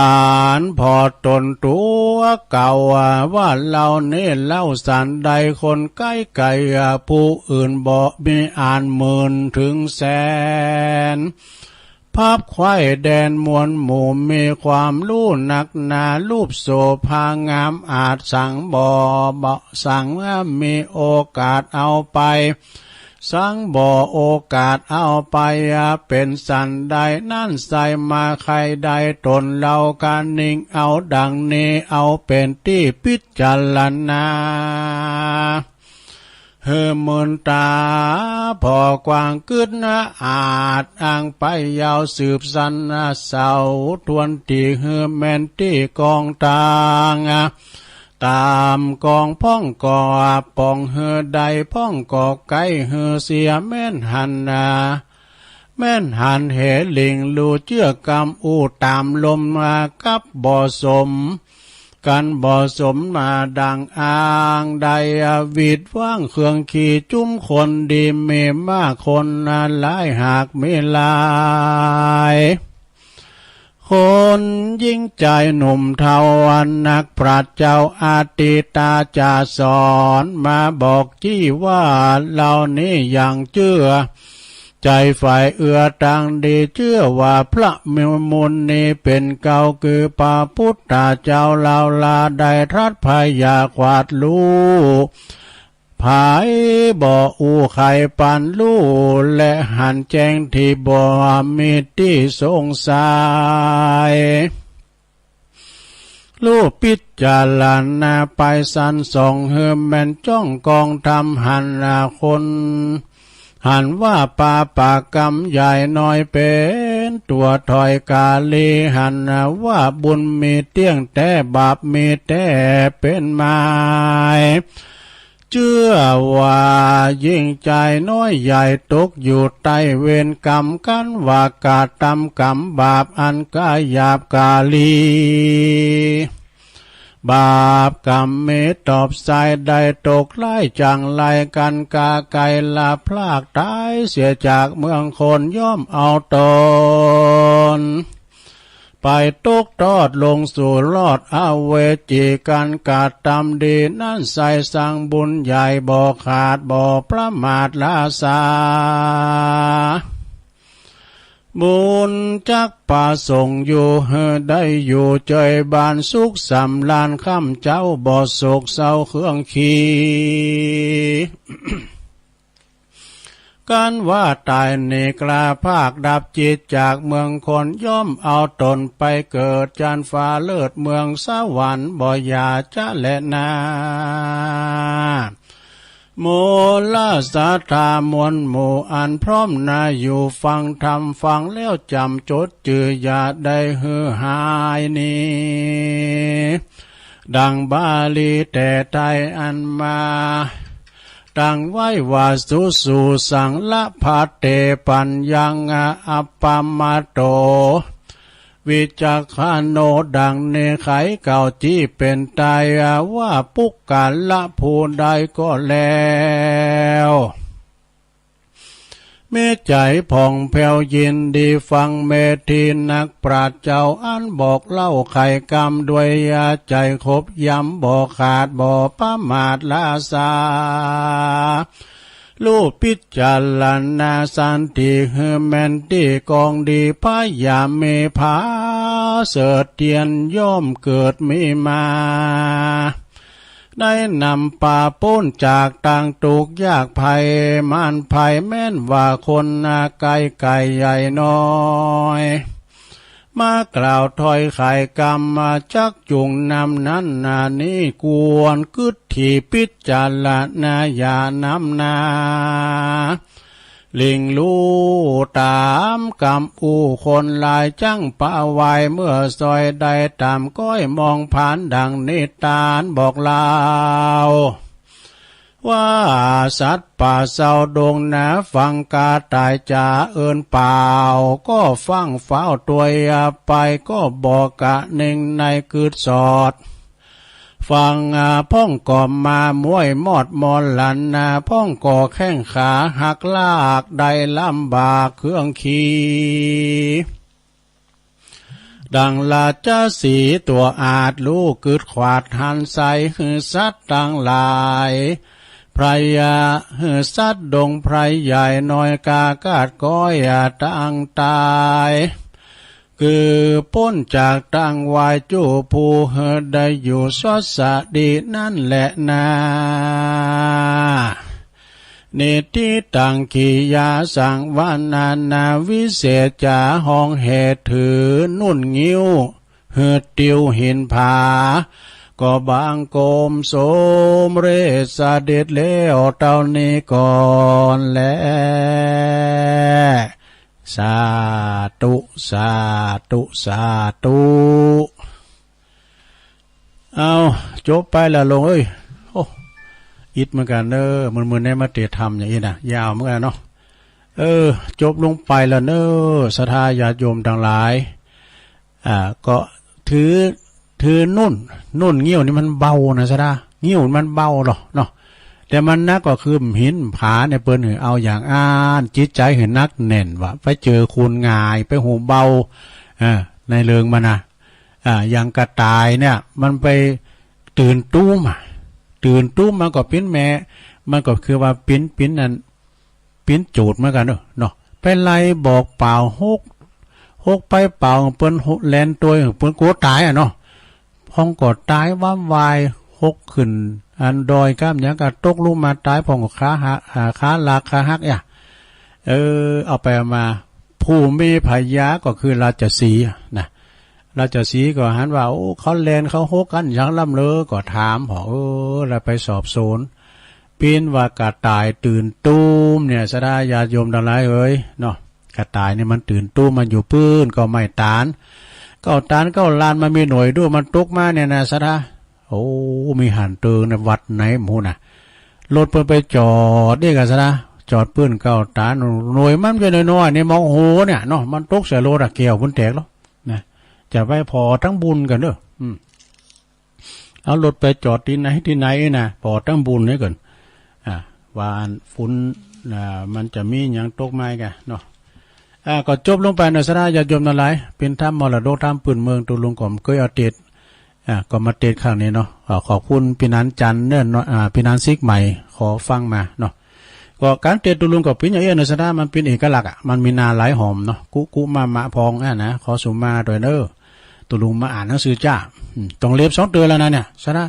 Speaker 1: ารพอตนตัวเก่าว่าเราเนี่ยเล่าสันใดคนใกล้ไก่ผู้อื่นบ่มีอ่านหมื่นถึงแสนภาพควายแดนมวลหมู่มีความรู้หนักหนารูปโสภางามอาจสั่งบ่สั่งมีโอกาสเอาไปสั่งบ่โอกาสเอาไปเป็นสันใดนั่นใส่มาใครใดตนเราการนิ่งเอาดังนี้เอาเป็นที่พิจารณามืนตาพอกว้างกึศอาจอ้างไปยาวสืบสันเสาทวนตีแม่นที่กองตางตามกองพ่องก่อปองใดพ่องก่อไก่เสียแม่นหันแม่นหันเหลิงลู่เจื้อกำอูตามลมกับบ่สมกันบ่สมมาดังอ่างใดวิดว่างเครื่องขี่จุ้มคนดีเมมากคนหลายหากไม่ลายคนยิ่งใจหนุ่มเทาวันนักปราชญ์เจ้าอาติตาจะสอนมาบอกจี้ว่าเรานี้อย่างเชื่อ ใจฝ่ายเอื้อต่างดีเชื่อว่าพระมิมุนนี้เป็นเก่าคือพระพุทธเจ้าลาวลาได้ทรัสพยาขวาดรู้ภายบ่อูไข่ปันลู่และหันแจ้งที่บ่มีที่สงสัยลูกพิจารณาไปสันส่องเฮือแม่นจ้องกองทำหันคนหันว่าปาปากรรมใหญ่น้อยเป็นตัวถอยกาลีหันว่าบุญมีเตี้ยงแต่บาปมีแต่เป็นไม้เชื่อว่ายิ่งใจน้อยใหญ่ตกอยู่ใต้เวรกรรมกันว่ากาตำกรรมบาปอันกายหยาบกาลีบาปกรรมเมตอบใจได้ตกไล่จังไล่กันกาไกลาพลากตายเสียจากเมืองคนย่อมเอาตนไปตกทอดลงสู่ลอดอเวจีกันกาตำดีนั่นใส่สังบุญใหญ่บ่ขาดบ่ประมาทลาสาบุญจักป่าส่งอยู่ได้อยู่ใจบานสุขสำลานค่ำเจ้าบ่โศกเศร้าเครื่องขีการว่าตายเนกลาภาคดับจิตจากเมืองคนย่อมเอาตนไปเกิดจันฟ้าเลิศเมืองสวรรค์บ่อยาจะและนาโมลาสาธามวลหมู่อันพร้อมนาอยู่ฟังธรรมฟังแล้วจำจดจืออย่าได้หือหายนี้ดังบาลีแต่ไทยอันมาดังไว้ว่าสุสังละภาเตปัญญังอัปปมาโตวิจักขโนดังเนไขเก่าที่เป็นตายว่าปุกกาละผู้ใดก็แล้วเมใจผ่องแผ้วยินดีฟังเมธีนักปราชญ์เจ้าอันบอกเล่าไขกรรมด้วยใจคบย้ำบ่ขาดบ่ประมาทลาสาลูกพิจารณาสันติเฮแมนตีกองดีพยาเมภาเสดเตียนย่อมเกิดมีมาได้นำป่าป้นจากต่างตุกยากภัยมานภัยแม่นว่าคนนาไกลไก่ใหญ่น้อยมากล่าวถ้อยไขกรรมมาจักจุงนำนั้นนานี้กวนกึศที่พิจารณาอย่านำนาลิงลู่ตามกำอูคนลายจังปะไวเมื่อซอยใดตามก้อยมองผ่านดังนิทานบอกลาวว่าสัตว์ป่าเศร้าดงนาฟังกาตายจ่าเอินเปล่าก็ฟังเฝ้าตัวยาไปก็บอกกะหนึ่งในคืดสอดฟังพ่องก่อมามวยมอดมอลันนาพ่องก่อแข้งขาหักลากได้ลำบากเครื่องขี่ดังลาจาสีตัวอาจลูกกึดขวาดหันใสหือสัตว์ต่างหลายไพรยาหือสัตว์ดงไพรใหญ่น้อยกากาดก้อยต่างตายคือพ้นจากตั้งวายจูผู้ได้อยู่สวัสดีนั่นแหละนาเนติตังขียาสังวานานาวิเศษจาห้องเหตุถือนุ่นงิ้วเหือติวหินผาก็บางโกมโสมเรศเด็ดเลี้ยวเต่านี้ก่อนแลสาธุสาธุสาธุเอาจบไปละลงเอ้ยโอ้อิดเหมือนกันเนอะมันในมาเตธรรมอย่างนี้นะยาวเหมือนกันเนาะจบลงไปละเนอะศรัทธาญาติโยมทั้งหลายก็ถือนุ่นเงี้ยวนี่มันเบานะซะด้าเงี้ยวมันเบาหรอเนาะแต่มันนักก็คือหินผาในเปิ้นหือเอาอย่างอ่านจิตใจเห็นนักแน่นว่ะไปเจอคูณง่ายไปหูเบาในเริงมันนะอย่างกระต่ายเนี่ยมันไปตื่นตุ้มมันก็ปิ้นแม่มันก็คือว่าปิ้นนั้นปิ้นจูดเหมือนกันเนาะ ไปไล่บอกเปล่าหกไปเปล่าเปิ้นแลนตัวเปิ้นกลัวตายอ่ะเนาะพองกอดตายว่าวายหกขึ้นอันดอยก้ามยังก็ตกลงมาตายพองกับขาหักขาลากขาหักอ่ะเอาไปมาผู้มีพยาก็คือราชสีห์นะราชสีห์ก็หันว่าโอ้เขาแลนเขาหกกันอย่างล่ำเลอก็ถามพอแล้วไปสอบสวนปีนว่ากระต่ายตื่นตูมเนี่ยสดาญาติโยมทั้งหลายเอ้ยเนาะกระต่ายเนี่ยมันตื่นตูมมันอยู่ปื้นก็ไม่ตานก็ตานก็ลานมันมีหน่วยด้วยมันตกมาเนี่ยนะสดาโอ้มีหันเตือนในวัดไหนหมู่น่ะรถเพิ่นไปจอดนี่กันสดาจอดปื้นเก้าตาหน่วยมันเป็นน้อยๆเนี่ยมองโหเนี่ยเนาะมันตกเสียโลดะเกี่ยวพุ่นแตกแล้วนะจะไปพอทั้งบุญกันเด้อเอารถไปจอดที่ไหนนะพอทั้งบุญนี่ก่อนวานฝุ่นมันจะมีอย่างตกไม้กันเนาะก็จบลงไปในสระญาติโยมทั้งหลายเป็นธรรมมรดกธรรมปืนเมืองตุลุงก่อมเคยเอาเตดก็มาเตดข้างนี้เนาะขอบคุณพี่นันจันเนื่อพี่นันซิกใหม่ขอฟังมาเนาะก็การเตดตุลุงกับปิ้นอย่างเงี้ยในสระมันเป็นเอกลักษณ์มันมีนาหลายหอมเนาะกุมาพองนะขอสุมาโดยเนอตุลุงมาอ่านหนังสือจ้าต้องเล็บ2 เดือนแล้วนะเนี่ยสระ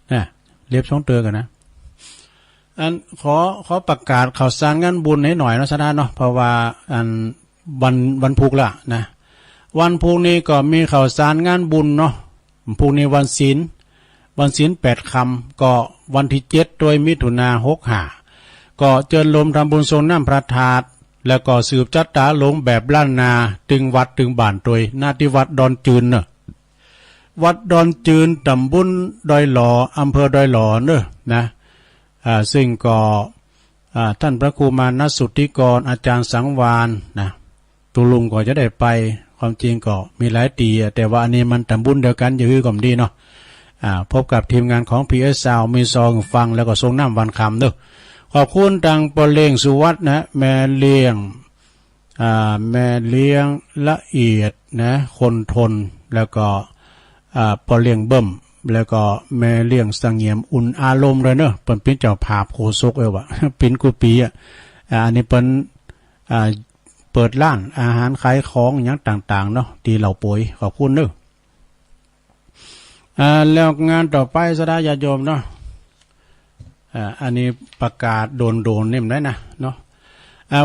Speaker 1: เนี่ยเล็บ2 เดือนกันนะอันขอประกาศข่าวสารงานบุญให้หน่อยนะสระเนาะเพราะว่าอันวันพุธละนะวันพุธนี้ก็มีข่าวสารงานบุญเนาะพุธนี้วันศีล8 ค่ำก็วันที่7โดยมิถุนา65ก็เจิญลมทำบุญทรงน้ำพระธาตุแล้วก็สืบจัดตาลงแบบล้านนาตึงวัดตึงบ้านโดยหน้าที่วัดดอนจืนเนอะวัดดอนจืนตำบลดอยหล่ออำเภอดอยหล่อเนอะนะซึ่งก็ท่านพระครูมานัสสุทธิกรอาจารย์สังวานนะตุลุงก็จะได้ไปความจริงก็มีหลายตีแต่ว่าอันนี้มันตำบลเดียวกันอยู่คือก่อมดีเนาะพบกับทีมงานของ PS Sound มีซองฟังแล้วก็ทรงน้ำวันคำเนอะขอบคุณทางปอเลียงสุวัฒนะแม่เลี้ยงละเอียดนะคนทนแล้วก็ปอเลียงเบิ่มแล้วก็แม่เลี้ยงสังเงียมอุ่นอารมณ์เลยเนอะเป็นเจ้าภาพโคศกวะเป็นกุปีอันนี้เป็นเปิดร้านอาหารขายของอย่างต่างๆเนาะตีเหล่าป่วยขอบคุณเนอะแล้วงานต่อไปสดาญาติโยมเนาะอันนี้ประกาศโดนเนี่ยได้นะเนาะ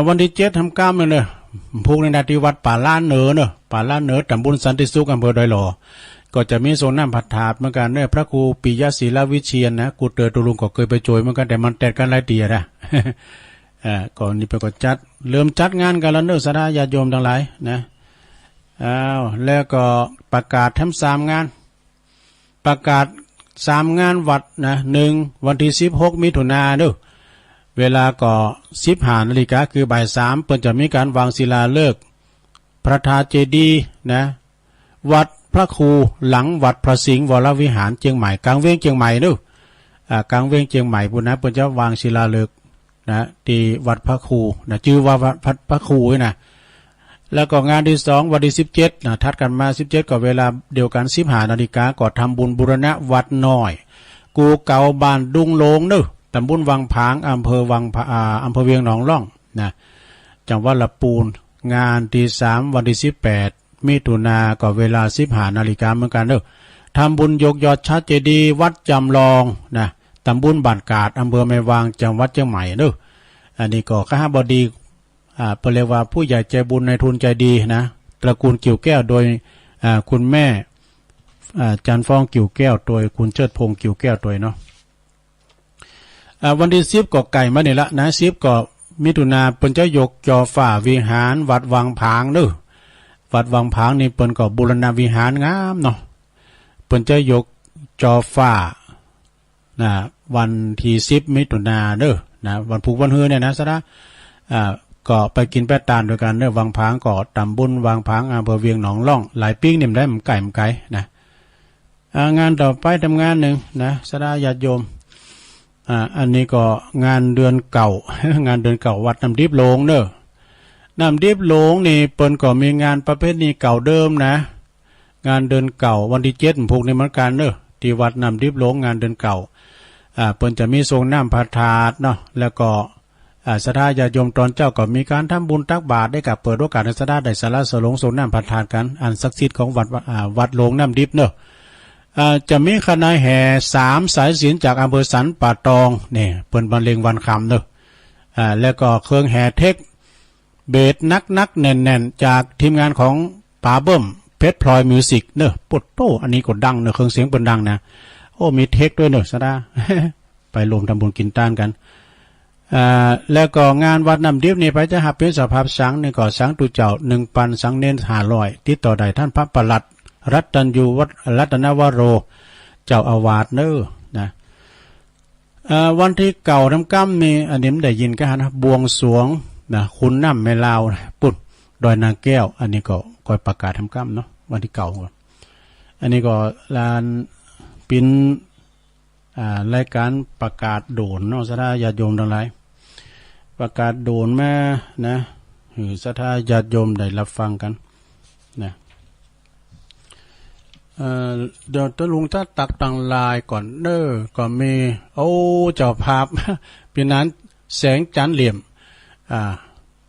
Speaker 1: วันที่7ทำกรรมเลยเนอะพวกในนาทีวัดป่าล้านเหนือเนอะป่าล้านเหนือตำบลสันติสุขอำเภอดอยหล่อก็จะมีโซนน้ำผัดถาดเหมือนกันเนี่ยพระครูปิยศิลวิเชียนนะกูเตอตุลุงก็เคยไปโจยเหมือนกันแต่มันแตกกันหลายตีนะก่อนนี้ไปก็เริ่มจัดงานกันแล้วเนอะสดาญาติโยมทั้งหลายนะแล้วก็ประกาศทำ3 งานประกาศ3 งานวัดนะ1วันที่16 มิถุนายนเนอะเวลาก็15 นาฬิกาคือบ่าย 3เพิ่นจะมีการวางศิลาฤกษ์พระธาตุเจดีย์นะวัดพระครูหลังวัดพระสิงห์วรวิหารเชียงใหม่กลางเวียงเชียงใหม่เนอะกลางเวียงเชียงใหม่พุ่นนะเพิ่นจะวางศิลาฤกษ์นะที่วัดพระครูนะชื่อว่าวัดพระครูนะแล้วก็งานที่2วันที่17นะทัดกันมา17ก็เวลาเดียวกัน15 นาฬิกาก็ทำบุญบูรณะวัดน้อยกูเก่าบ้านดุงโลงเนอะตำบลวังผางอำเภอเวียงหนองล่องนะจังหวัดลำพูนงานที่3วันที่18 มิถุนาก็เวลา15 นาฬิกาเหมือนกันเนอะทำบุญยกยอดชัดเจดีย์วัดจำลองนะตำบลบ้านกาดอำเภอแม่วางจังหวัดเชียงใหม่เนอะอันนี้ก็ข้าบดีเปรียกว่าผู้ใหญ่ใจบุญในทุนใจดีนะตระกูลกิ่วแก้วโดยคุณแม่จันฟองกิ่วแก้วโดยคุณเชิดพงษ์กิ่วแก้วโดยเนาะวันที่10ก็ไก่มาเนี่ยละนะ10ก็มิถุนาเปิ้นจะยกจอฝ่าวิหารวัดวังผางเนอะวัดวังผางนี่เปิ้นก็บูรณะวิหารงามเนาะเปิ้นจะยกจอฝ่านะวันที่10 มิถุนาเนอะนะวันพุธวันฮือเนี่ยนะซะนะก็ไปกินแป้ตาลด้วยกันเนอะวังผางก็ตำบุญวังผางอำเภอเวียงหนองล่องหลายปิ้งเนี่ยได้มันไก่นะงานต่อไปทำงานหนึ่งนะสดาญาติโยมอันนี้ก็งานเดือนเก่า งานเดือนเก่าวัดน้ำดิบโลงเนอะน้ำดิบโลงนี่เปิ้นก็มีงานประเภทนี้เก่าเดิมนะงานเดือนเก่าวันที่7พวกนี้เหมือนกันเนอะที่วัดน้ำดิบโลงงานเดือนเก่าเปิ้นจะมีทรงน้ำพระธาตุเนาะแล้วก็ ศรัทธาญาติโยมตอนเจ้าก็มีการทำบุญตักบาตรได้กับเปิดโอกาสให้ศรัทธาได้สละสลงสงน้ำพันทานกันอันศักดิ์สิทธิ์ของวัดโลงน้ำดิบเนอะจะมีคณะแห่3 สายศีลจากอำเภอสันป่าตองเนี่ยเปิ้นบรรเลงวันคำเนอะแล้วก็เครื่องแห่เทคเบสนักแน่นๆจากทีมงานของป๋าเบิ้มเพชรพลอยมิวสิกเนอะปุตโตอันนี้ก็ดังเนอะเครื่องเสียงเปิ้นดังนะโอ้มีเทคด้วยเนอะศรัทธา ไปรวมทำบุญกินต้านกันแล้วก็งานวัดน้ำดิบนี่ไปจะหับเป็นสภาพสังนี่ก็สังตุเจ้า1,000 สังเน้น500ติดต่อได้ท่านพระประหลัดรัตนยูวัดรัตนวโรเจ้าอาวาสเนอนะวันที่เก่าทำกั้มนี่อันนี้ได้ยินกันนะบวงสรวงนะคุณน้ำแม่ลาวปุ่นดอยนางแก้วอันนี้ก็ประกาศทำกั้มเนาะวันที่เก่าอันนี้ก็ลานปินรายการประกาศโดนเนาะศรัทธาญาติโยมทั้งหลายประกาศโดนแม่นะศรัทธาญาติโยมได้รับฟังกันนะเดี๋ยวตะลุงถ้าตักตังลายก่อนเด้อก็มีโอ้เจ้าภาพปีนั้นแสงจันทร์เหลี่ยม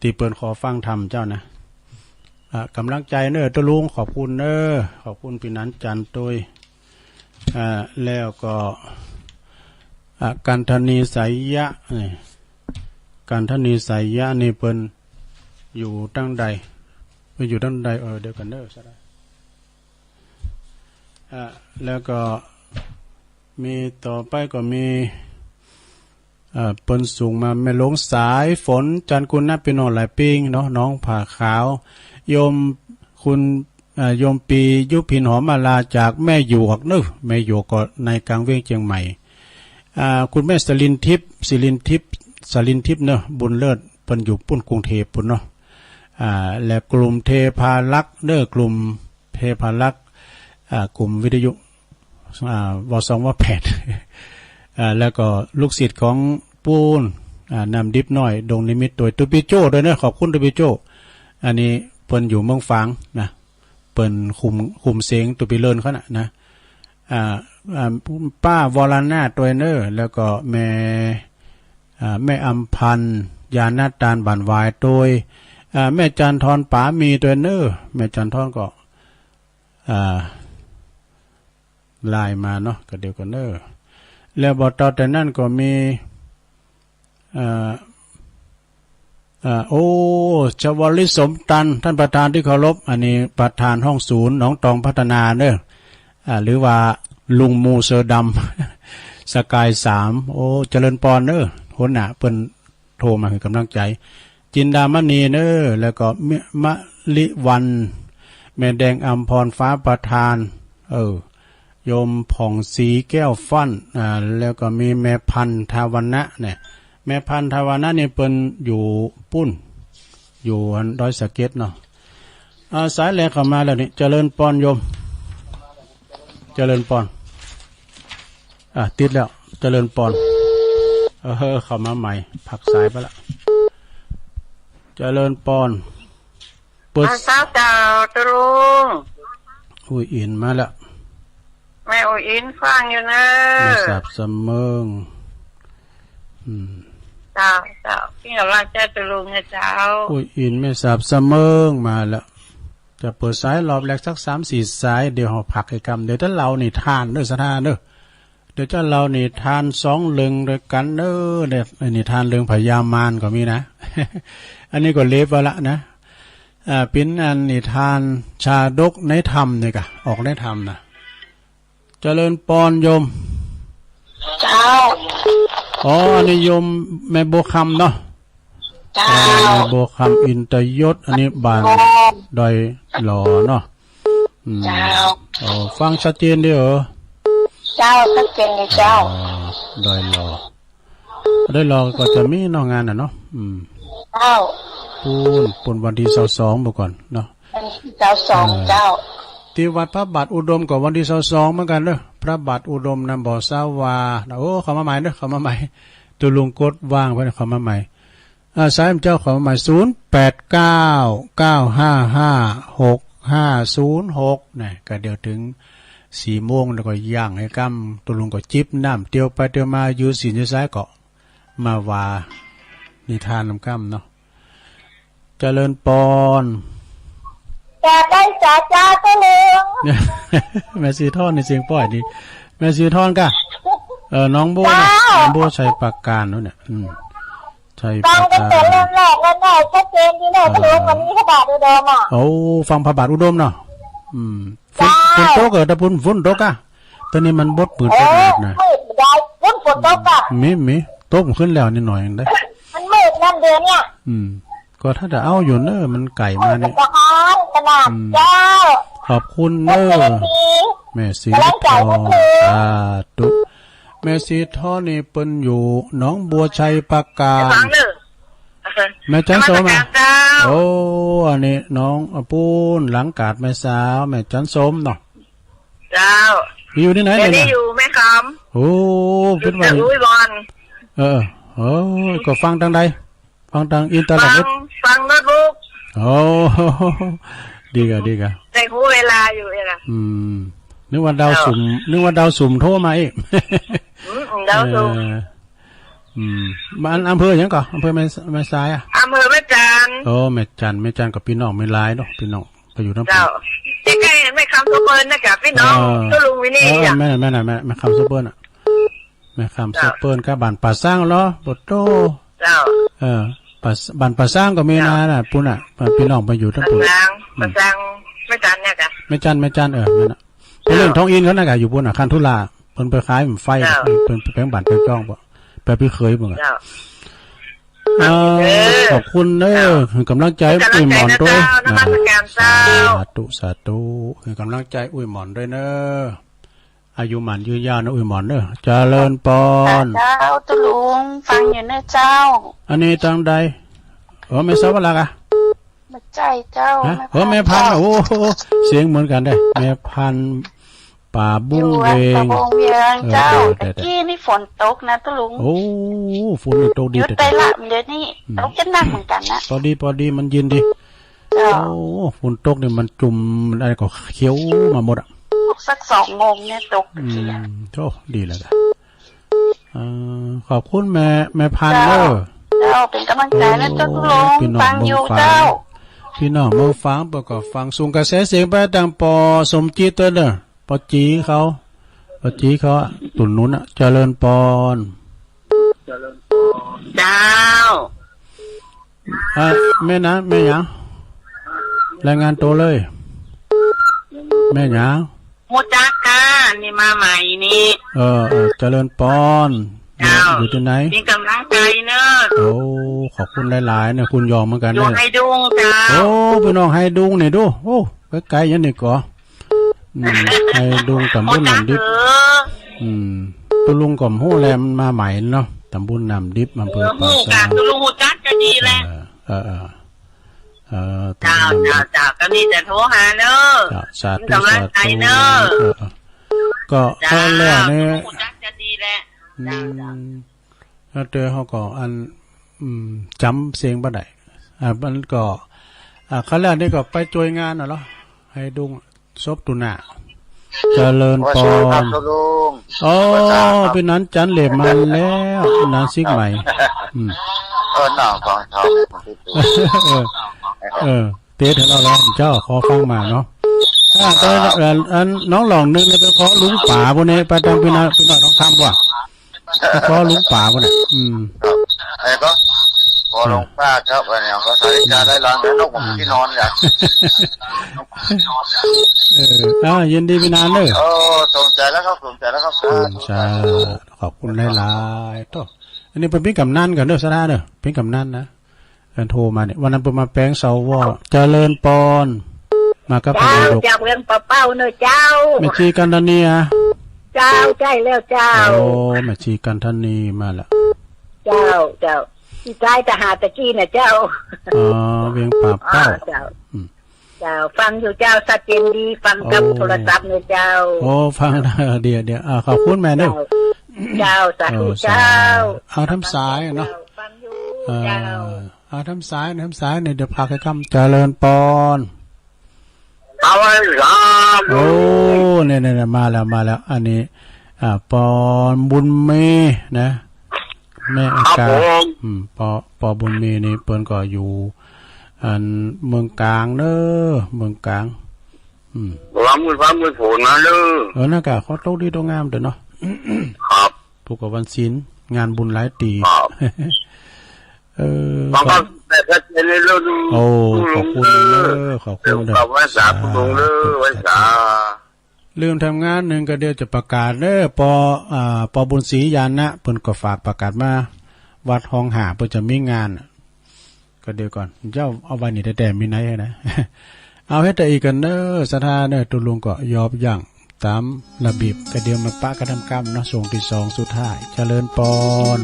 Speaker 1: ตีเปิดขอฟังธรรมเจ้านะกำลังใจเด้อตะลุงขอบคุณเด้อขอบคุณปีนั้นจันทร์ตุยแล้วก็กันธนีสายยะกันธนีสายยะนี่เปิ้นอยู่ตั้งใดเปิ้นอยู่ตั้งใดเดี๋ยวกันเด้อซะได้แล้วก็มีต่อไปก็มีเปิ้นสูงมาแม่หลงสายฝนจันทร์กุลนะพี่น้องหลายปิ้งเนาะน้องผ่าขาวโยมคุณโยมปียุพินหอมมาลาจากแม่อยู่หักนึแม่อยู่ก็ในกลางเวียงเชียงใหม่คุณแม่สลินทิพย์เนาะบุญเลิศเปิ้นอยู่ปุ้นกรุงเทพปุ่นเนาะและกลุ่มเทพาลักษ์เด้อกลุ่มเทพาลักษ์กลุ่มวิทยุว2ว8แล้วก็ลูกศิษย์ของปูนนำดิบน้อยดงนิมิตโดยตุปิโจ้ด้วยนะขอบคุณตุปิโจ้อันนี้เปิ้นอยู่เมืองฝางนะเปิ้นคุมเสียงตุปิเลินเขานะป้าวรนาตัวเนอร์แล้วก็แม่อำพันธ์ยานาตานบันวายโดยแม่จันทรป๋ามีตัวเนอร์แม่จันทรก็ไลน์มาเนาะก็เดียวกันเนอร์แล้วบอต่อแต่นั่นก็มีโอ้ชวลิตสมตันท่านประธานที่เคารพอันนี้ประธานห้องศูนย์หนองตองพัฒนาเนอหรือว่าลุงมูเซอร์ดำสกาย3โอ้เจริญปอนเนอหัวหน้าเปิ้นโทรมาให้กำลังใจจินดามณีเนอแล้วก็มะลิวันแม่แดงอัมพรฟ้าประธานโยมผ่องสีแก้วฟั่นแล้วก็มีแม่พันธาวนะเนี่ยแม่พันธาวนะนี่เปิ้นอยู่ปุ้นอยู่ดอยสะเก็ดเนาะสายแรกเข้ามาแล้วนี่เจริญปอนโยมเจริญปอนติดแล้วเจริญปอนเข้ามาใหม่ผักสายไปละเจริญปอนเปิด
Speaker 2: สาวเจ้าตรุง
Speaker 1: อุ้ยอินมาแล้ว
Speaker 2: แม่อุ้ยอินฟังอยู่นะ
Speaker 1: มาสับเสมอ
Speaker 2: เจ้าพี่กำลังใจตรุงนะเจ้า
Speaker 1: อุ้ยอินไม่สับเสมอมาแล้วจะเปิดสายรอบแรกสัก 3-4 สายเดี๋ยวเราผักให้กำเดี๋ยวถ้าเรานี่ทานเด้อสถานเด้อเดี๋ยวถ้าเรานี่ทาน2 เลึงด้วยกันเด้อเดี๋ยวนี่ทานเรื่องพยามารก็มีนะ อันนี้ก็เล็บละนะเป็นอันนี่ทานชาดกในธรรมนี่กะออกในธรรมนะเจริญปอนโยม
Speaker 2: เจ้า
Speaker 1: อันนี้โยมแม่โบคำเนาะ
Speaker 2: เจ้า
Speaker 1: แม่โบคำอินตยศอันนี้บานดอยหล่อเนาะ
Speaker 2: เจ้า
Speaker 1: ฟังชัดเจนดิ
Speaker 2: เจ้าชัดเจนเลยเจ้า
Speaker 1: ดอยหล่อก็จะมีนอกงานเนาะ
Speaker 2: เจ้า
Speaker 1: ปูนวันที่22บ่ก่อนเนาะ
Speaker 2: วันที่22เจ้า
Speaker 1: ที่วัดพระบาทอุดมก็วันที่22เหมือนกันเด้อพระบาทอุดมนำบ่อสาวาเข้ามาใหม่เด้อเข้ามาใหม่ตัวลุงกดว่างไว้เข้ามาใหม่สายเจ้าเข้ามาใหม่0899556506นี่ก็เดี๋ยวถึง4 โมงแล้วก็ย่างให้กำตัวลุงก็จิบน้ำเตียวไปเตียวมาอยู่ศีลอยู่ซ้ายก็มาว่า นิทานนำกั้มเนาะเจริญปอน
Speaker 2: จะได้จ่าจ้าตัวเหลือง
Speaker 1: เนี่ย แม่ซีทอนในเสียงป้อยดีแม่ซีทอนกะน้องโบนะน้องโบใช้ปากการนู้นเนี่ยใช้
Speaker 2: ฟั
Speaker 1: ปาง ก
Speaker 2: กัน
Speaker 1: กา
Speaker 2: แต่
Speaker 1: ร
Speaker 2: เริ่มแรกแล้วแน่ชัดเจนที่แน่ตัวเหลืองวันนี้ขนาดเดิมอ่ะ
Speaker 1: โอ้ฟังพระบาทอุดมเนาะฝนตกตะพุ่นฝนตกอะตอนนี้มันบดปืนตกหนักนะ
Speaker 2: มืดได้ฝนตกกับ
Speaker 1: มีตกขึ้นแล้วนิดหน่อยเองได้
Speaker 2: มันมืดนั่นเดือนเนี่ย
Speaker 1: ก็ถ้าจะเอาอยู่เนอะมันไก่มาเนี่ย
Speaker 2: ทหารขนาดเจ้า
Speaker 1: ขอบคุณเนอะแม่สีทอสาธุแม่สีทอนี่เปิ้นอยู่น้องบัวชัยปากการ
Speaker 3: ฟังเด้อ
Speaker 1: แม่จันโสม
Speaker 3: เจ้า
Speaker 1: โอ้อันนี้น้องปูนหลังกาดแม่สาวแม่จันโสมเนาะ
Speaker 3: เจ้า
Speaker 1: อยู่ที่ไหน
Speaker 3: เดี๋ยว
Speaker 1: เนี่
Speaker 3: นี้
Speaker 1: ย
Speaker 3: อยู่แม่ค
Speaker 1: โอ้
Speaker 3: ำ
Speaker 1: เป็น
Speaker 3: อ
Speaker 1: ไง
Speaker 3: ยู่ลุยบอล
Speaker 1: ก็ฟังทางใดฟังทางอินเทอร์
Speaker 3: ฟั
Speaker 1: เน็ต
Speaker 3: ฟังโน้ตบุ๊ก
Speaker 1: โอ้ดีกะ
Speaker 3: ในหูเวลาอยู่เองอะ
Speaker 1: นึกว่าดาวสุ่มโทรมาอีก
Speaker 3: ดาวสูง
Speaker 1: บ้านอำเภอหยังก่อนอำเภอแม่สายอ่ะ
Speaker 3: อำเภอแม่จันทร์
Speaker 1: โอ้แม่จันกับพี่น้องไม่ร้ายเนาะพี่น้องไปอยู่ทั้ง
Speaker 3: เจ้าใกล้ๆแม่คำตัวเปิลนะจ๊ะพี่น้องก็ลุงวินี่อ่ะ
Speaker 1: แม่คำซุปเปอร์น่ะแม่คำซุปเปอร์ก็บ้านป่าสร้างเหรอปดโต
Speaker 3: เจ้า
Speaker 1: บ้านป่าสร้างก็มีนาน่ะปุ่นอ่ะพี่น้องไปอยู่ทั้งปุ่น
Speaker 3: ประสังแม่จันทร์เนี่ยจ้ะ
Speaker 1: แม่จันนั่นน่ะไปเล่นท้องอินเขาน่ะก็อยู่ปุ่นอ่ะคันทุลาเพิ่นไปขายไฟเพิ่นแปลงบ้านแปลงจ้องบ่ไปพี่เคยบ่
Speaker 3: เจ้า
Speaker 1: ขอบคุณเด้อกำลังใจอุ้ยหมอนด้วยสาธุกำลังใจอุ้ยหมอนด้วยเนอะอายุหมันยืนยาวนะอุ้ยหมอนเนอะเจริญปอน
Speaker 2: เจ้าตุลุงฟังอยู่เนอะเจ้า
Speaker 1: อันนี้ตังใดไม่ทราบว่าล่ะ
Speaker 2: มาใจเจ้า
Speaker 1: แม่พันโอ้เสียงเหมือนกันได้แม่พันป่าบุ้งเวง
Speaker 2: วงเวียงเจ้าตะกี้นี่ฝนตกนะตุลุง
Speaker 1: โอ้ฝนตกดี
Speaker 2: หยุดไปละเดี๋ยวนี้ตกจะหนักเหมือนกันนะ
Speaker 1: พอดีมันเย็นดี
Speaker 2: เจ้า
Speaker 1: โอ้ฝนตกเนี่ยมันจุ่มอะไรก็เขียวมาหมดอ่ะ
Speaker 2: สัก2 โมงเนี่ยตกเขีย
Speaker 1: โอ้ดีแล้วกันขอบคุณแม่พันเนอ
Speaker 2: เจ้าเป็นกำลังใจนะเจ้าตุลุงฟังอยู่เจ้า
Speaker 1: พี่น้องมาฟังประกอบฟังส่งกระแสเสียงไปดังปอสมจิตเนอะปอจีเขาตุนนุนอ่ะเจริญปอน
Speaker 3: เจ้า
Speaker 1: แม่ยังรายงานตัวเลยแม่ยัง
Speaker 3: โมจักค่ะนี่มาใหม่นี่
Speaker 1: เจริญปอนอยู่ที่ไหน
Speaker 3: มีกำลังใจเนอะ
Speaker 1: โอ้ขอบคุณหลายๆเนี่ยคุณยอมเหมือนกัน
Speaker 3: อยู่
Speaker 1: เนี่ย
Speaker 3: ให้ดุงเจ้า
Speaker 1: โอ้พี่น้องให้ดุงนี่ดูโอ้ไกลๆยันนี่ก่อให้ดุงตำบลนำดิบตุลุงก่อมหู้แลมมาใหม่เนาะตำบลนำดิบอำเภอปากซาง
Speaker 3: ตุลุงหูจักก็ดีแหละเจ้าก็มีแต่โทรหาเนอะ
Speaker 1: สาธุก็แล้วเนี่ย
Speaker 3: หูจักจะดีแหละ
Speaker 1: แล้วเจอเขาก็จำเสียงบ่ได้มันก็ขั้นแรกนี่ก็ไปจอยงานน่ะเหรอให้ดุงซบตุนาเจริญปอนโอ้เป็นนั้นจันเหลบมันแล้วนั้นซิกใหม่
Speaker 4: หน้าฟังเขา
Speaker 1: เตะถึงเราแล้วเจ้าขอฟังมาเนาะถ้าน้องหลองนึงไปขอลุงป่าพวกนี้ไปทางพี่น้อยต้องทำว่ะขอลุงป่าพวกนี้
Speaker 4: ไอ้ก็พอลงป้าครับอันนี้ก็สาธิตได้ลังนกผมที่นอนอยาก
Speaker 1: ยินดีพี่นานเลย
Speaker 4: สนใจแล้วครับ
Speaker 1: ใช่ขอบคุณหลายๆต่ออันนี้เป็นพี่กำนันกันเด้อสนาเด้อพี่กำนันนะโทรมาเนี่ยวันนั้นผมมาแปลงเสาวอเจริญปอนมากับพี่ลูก
Speaker 3: เจ้าเรื่องเป้าเนอะเจ้า
Speaker 1: แม่ชีกันธนีอ่ะ
Speaker 3: เจ้าใช่แล้วเจ้า
Speaker 1: โอ้แม่ชีกันธนีมาละ
Speaker 3: เจ้าที่ใต้ทหารตะกี้น่ะเจ้า
Speaker 1: เวียงป่าเป้า
Speaker 3: เจ้าฟังอยู่เจ้าสัจเจนดีฟังกับโทรศัพท์เนอะเจ้า
Speaker 1: โอ้ฟังเดี๋ยวขอบคุณแม่เด้อ
Speaker 3: เจ้าสาธุเจ้า
Speaker 1: เอาทำสายเนาะ
Speaker 3: ฟังอยู่เจ้า
Speaker 1: เอาทำสายเนี่ยเดี๋ยวพาไปคำเจริญปอน
Speaker 4: เอาไว้ครับ
Speaker 1: โอ้เนี่ยมาแล้วอันนี้ปอนบุญเมนะ แม่
Speaker 4: ครับ
Speaker 1: อากา
Speaker 4: ผม
Speaker 1: ปอบุญมีนี่เปิ้นก็อยู่อันเมืองกลางเด้อเมืองกลาง
Speaker 4: ฟ้ามือฝนนะเด้อ
Speaker 1: หน้ากากเขาโตดีโตงามเด้อเนาะ
Speaker 4: ครับ
Speaker 1: ถูกกับวันศีลงานบุญหลายตี
Speaker 4: ครับ บางครั้งแต่ถ้าเจอเรื่อง
Speaker 1: โอ้ขอบคุณเด้อขอบคุณเด้อ
Speaker 4: กับวันสาคุณลุงเด้อวันสา
Speaker 1: เรื่องทำงานหนึ่งก็เดี๋ยวจะประกาศเด้อปอบุญศรียานะเพิ่นก็ฝากประกาศมาวัดห้องหาเพิ่นจะมีงานก็เดี๋ยวก่อนเจ้าเอาไว้นี่แต่มีไหนนะ เอาให้แต่อีกกันเด้อสถานเด้อตุลุงก็ยอบย่างตามระเบียบก็เดี๋ยวมาปะกระทำกรรมเนาะส่งที่2สุดท้ายเจริญปอน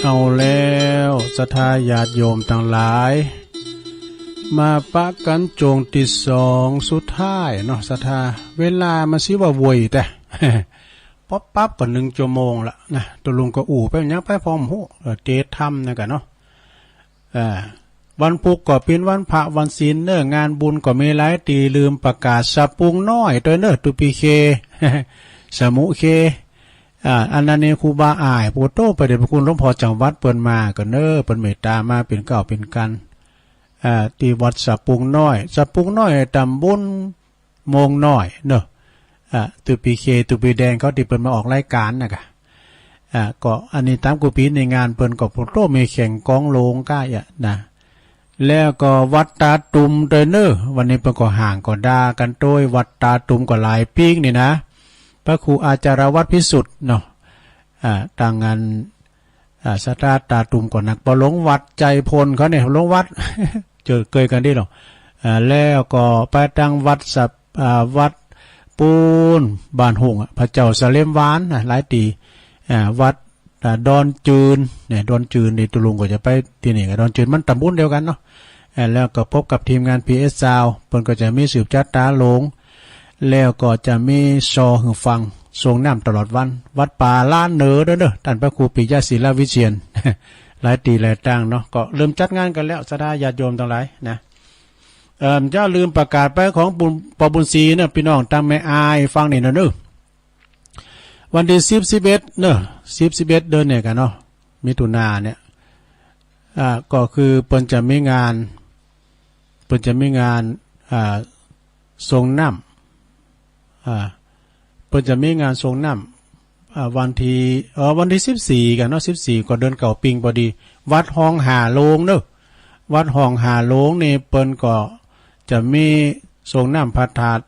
Speaker 1: เอาแล้วศรัทธาญาติโยมทั้งหลายมาปะกันโจงติดสองสุดท้ายเนาะศรัทธาเวลามันสิว่าวยแต่ ป๊อปปั๊บก็1 ชั่วโมงละนะตัวลุงก็อู่ไปยังไปพร้อมหูเจทำนะกันเนาะวันพุกก็เป็นวันพระวันศีลเนองานบุญก็มีหลายตีลืมประกาศสะปุงน้อยตัวเนอตุปีเค สมุเคอันนั้นเนี่ยครูบาอายปูโตประเดชพระคุณหลวงพ่อจังหวัดเปิ้นมาก็เนอเปิ้นเมตตามาเป็นเก่าเป็นกันที่วัดสะปุงน้อยสะปุงน้อยตำบลโมงน้อยเนอะตุปีเคตุปีแดงเขาที่เปิ้นมาออกรายการนะคะก็อันนี้ตามกุปีในงานเปิ้นก็ปูโตมีแข่งกองโลงก้ายนะแล้วก็วัดตาตุมเตเนอวันนี้เปิ้นก็ห่างก็ด่ากันโดยวัดตาตุมก็หลายปีกนี่นะพระครูอาจารย์วัดพิสุทธิ์เนาะต่างงานสตาตาตุมก่อนนักปลงวัดใจพลเขาเนี่ยลงวัด เจอเคยกันดิหรอแล้วก็ไปตั้งวัดวัดปูนบ้านหงพระเจ้าสะเลมวานหลายตีวัดดอนจืนเนี่ยดอนจืนในตุลุงก็จะไปที่นี่กับดอนจืนมันตำบลเดียวกันเนาะแล้วก็พบกับทีมงาน PS Sound เพิ่นก็จะมีสืบจัดตาหลงแล้วก็จะมีซอหึงฟังทรงน้ำตลอดวันวัดป่าล้านเหนือเด้อท่านพระครูปิยะศิลวิเชียร หลายตีหลายตั้งเนาะก็เริ่มจัดงานกันแล้วศรัทธาญาติโยมทั้งหลายนะเจ้าลืมประกาศไปของปบุญศรีเนี่ยพี่น้องตั้งแม่อายฟังนี่เนาะวันที่11เนาะ11เดือนเนี่ยกันเนาะมิถุนายนเนี่ยก็คือเปิ้นจะมีงานทรงน้ำเพิ่นจะมีงานทรงน้ำวันที่14กันเนาะ14ก็เดือนเก่าปิงพอดีวัดห้องหาโลงเนาะวัดห้องหาโลงนี่เปิ้นก็จะมีทรงน้ำพระธาตุ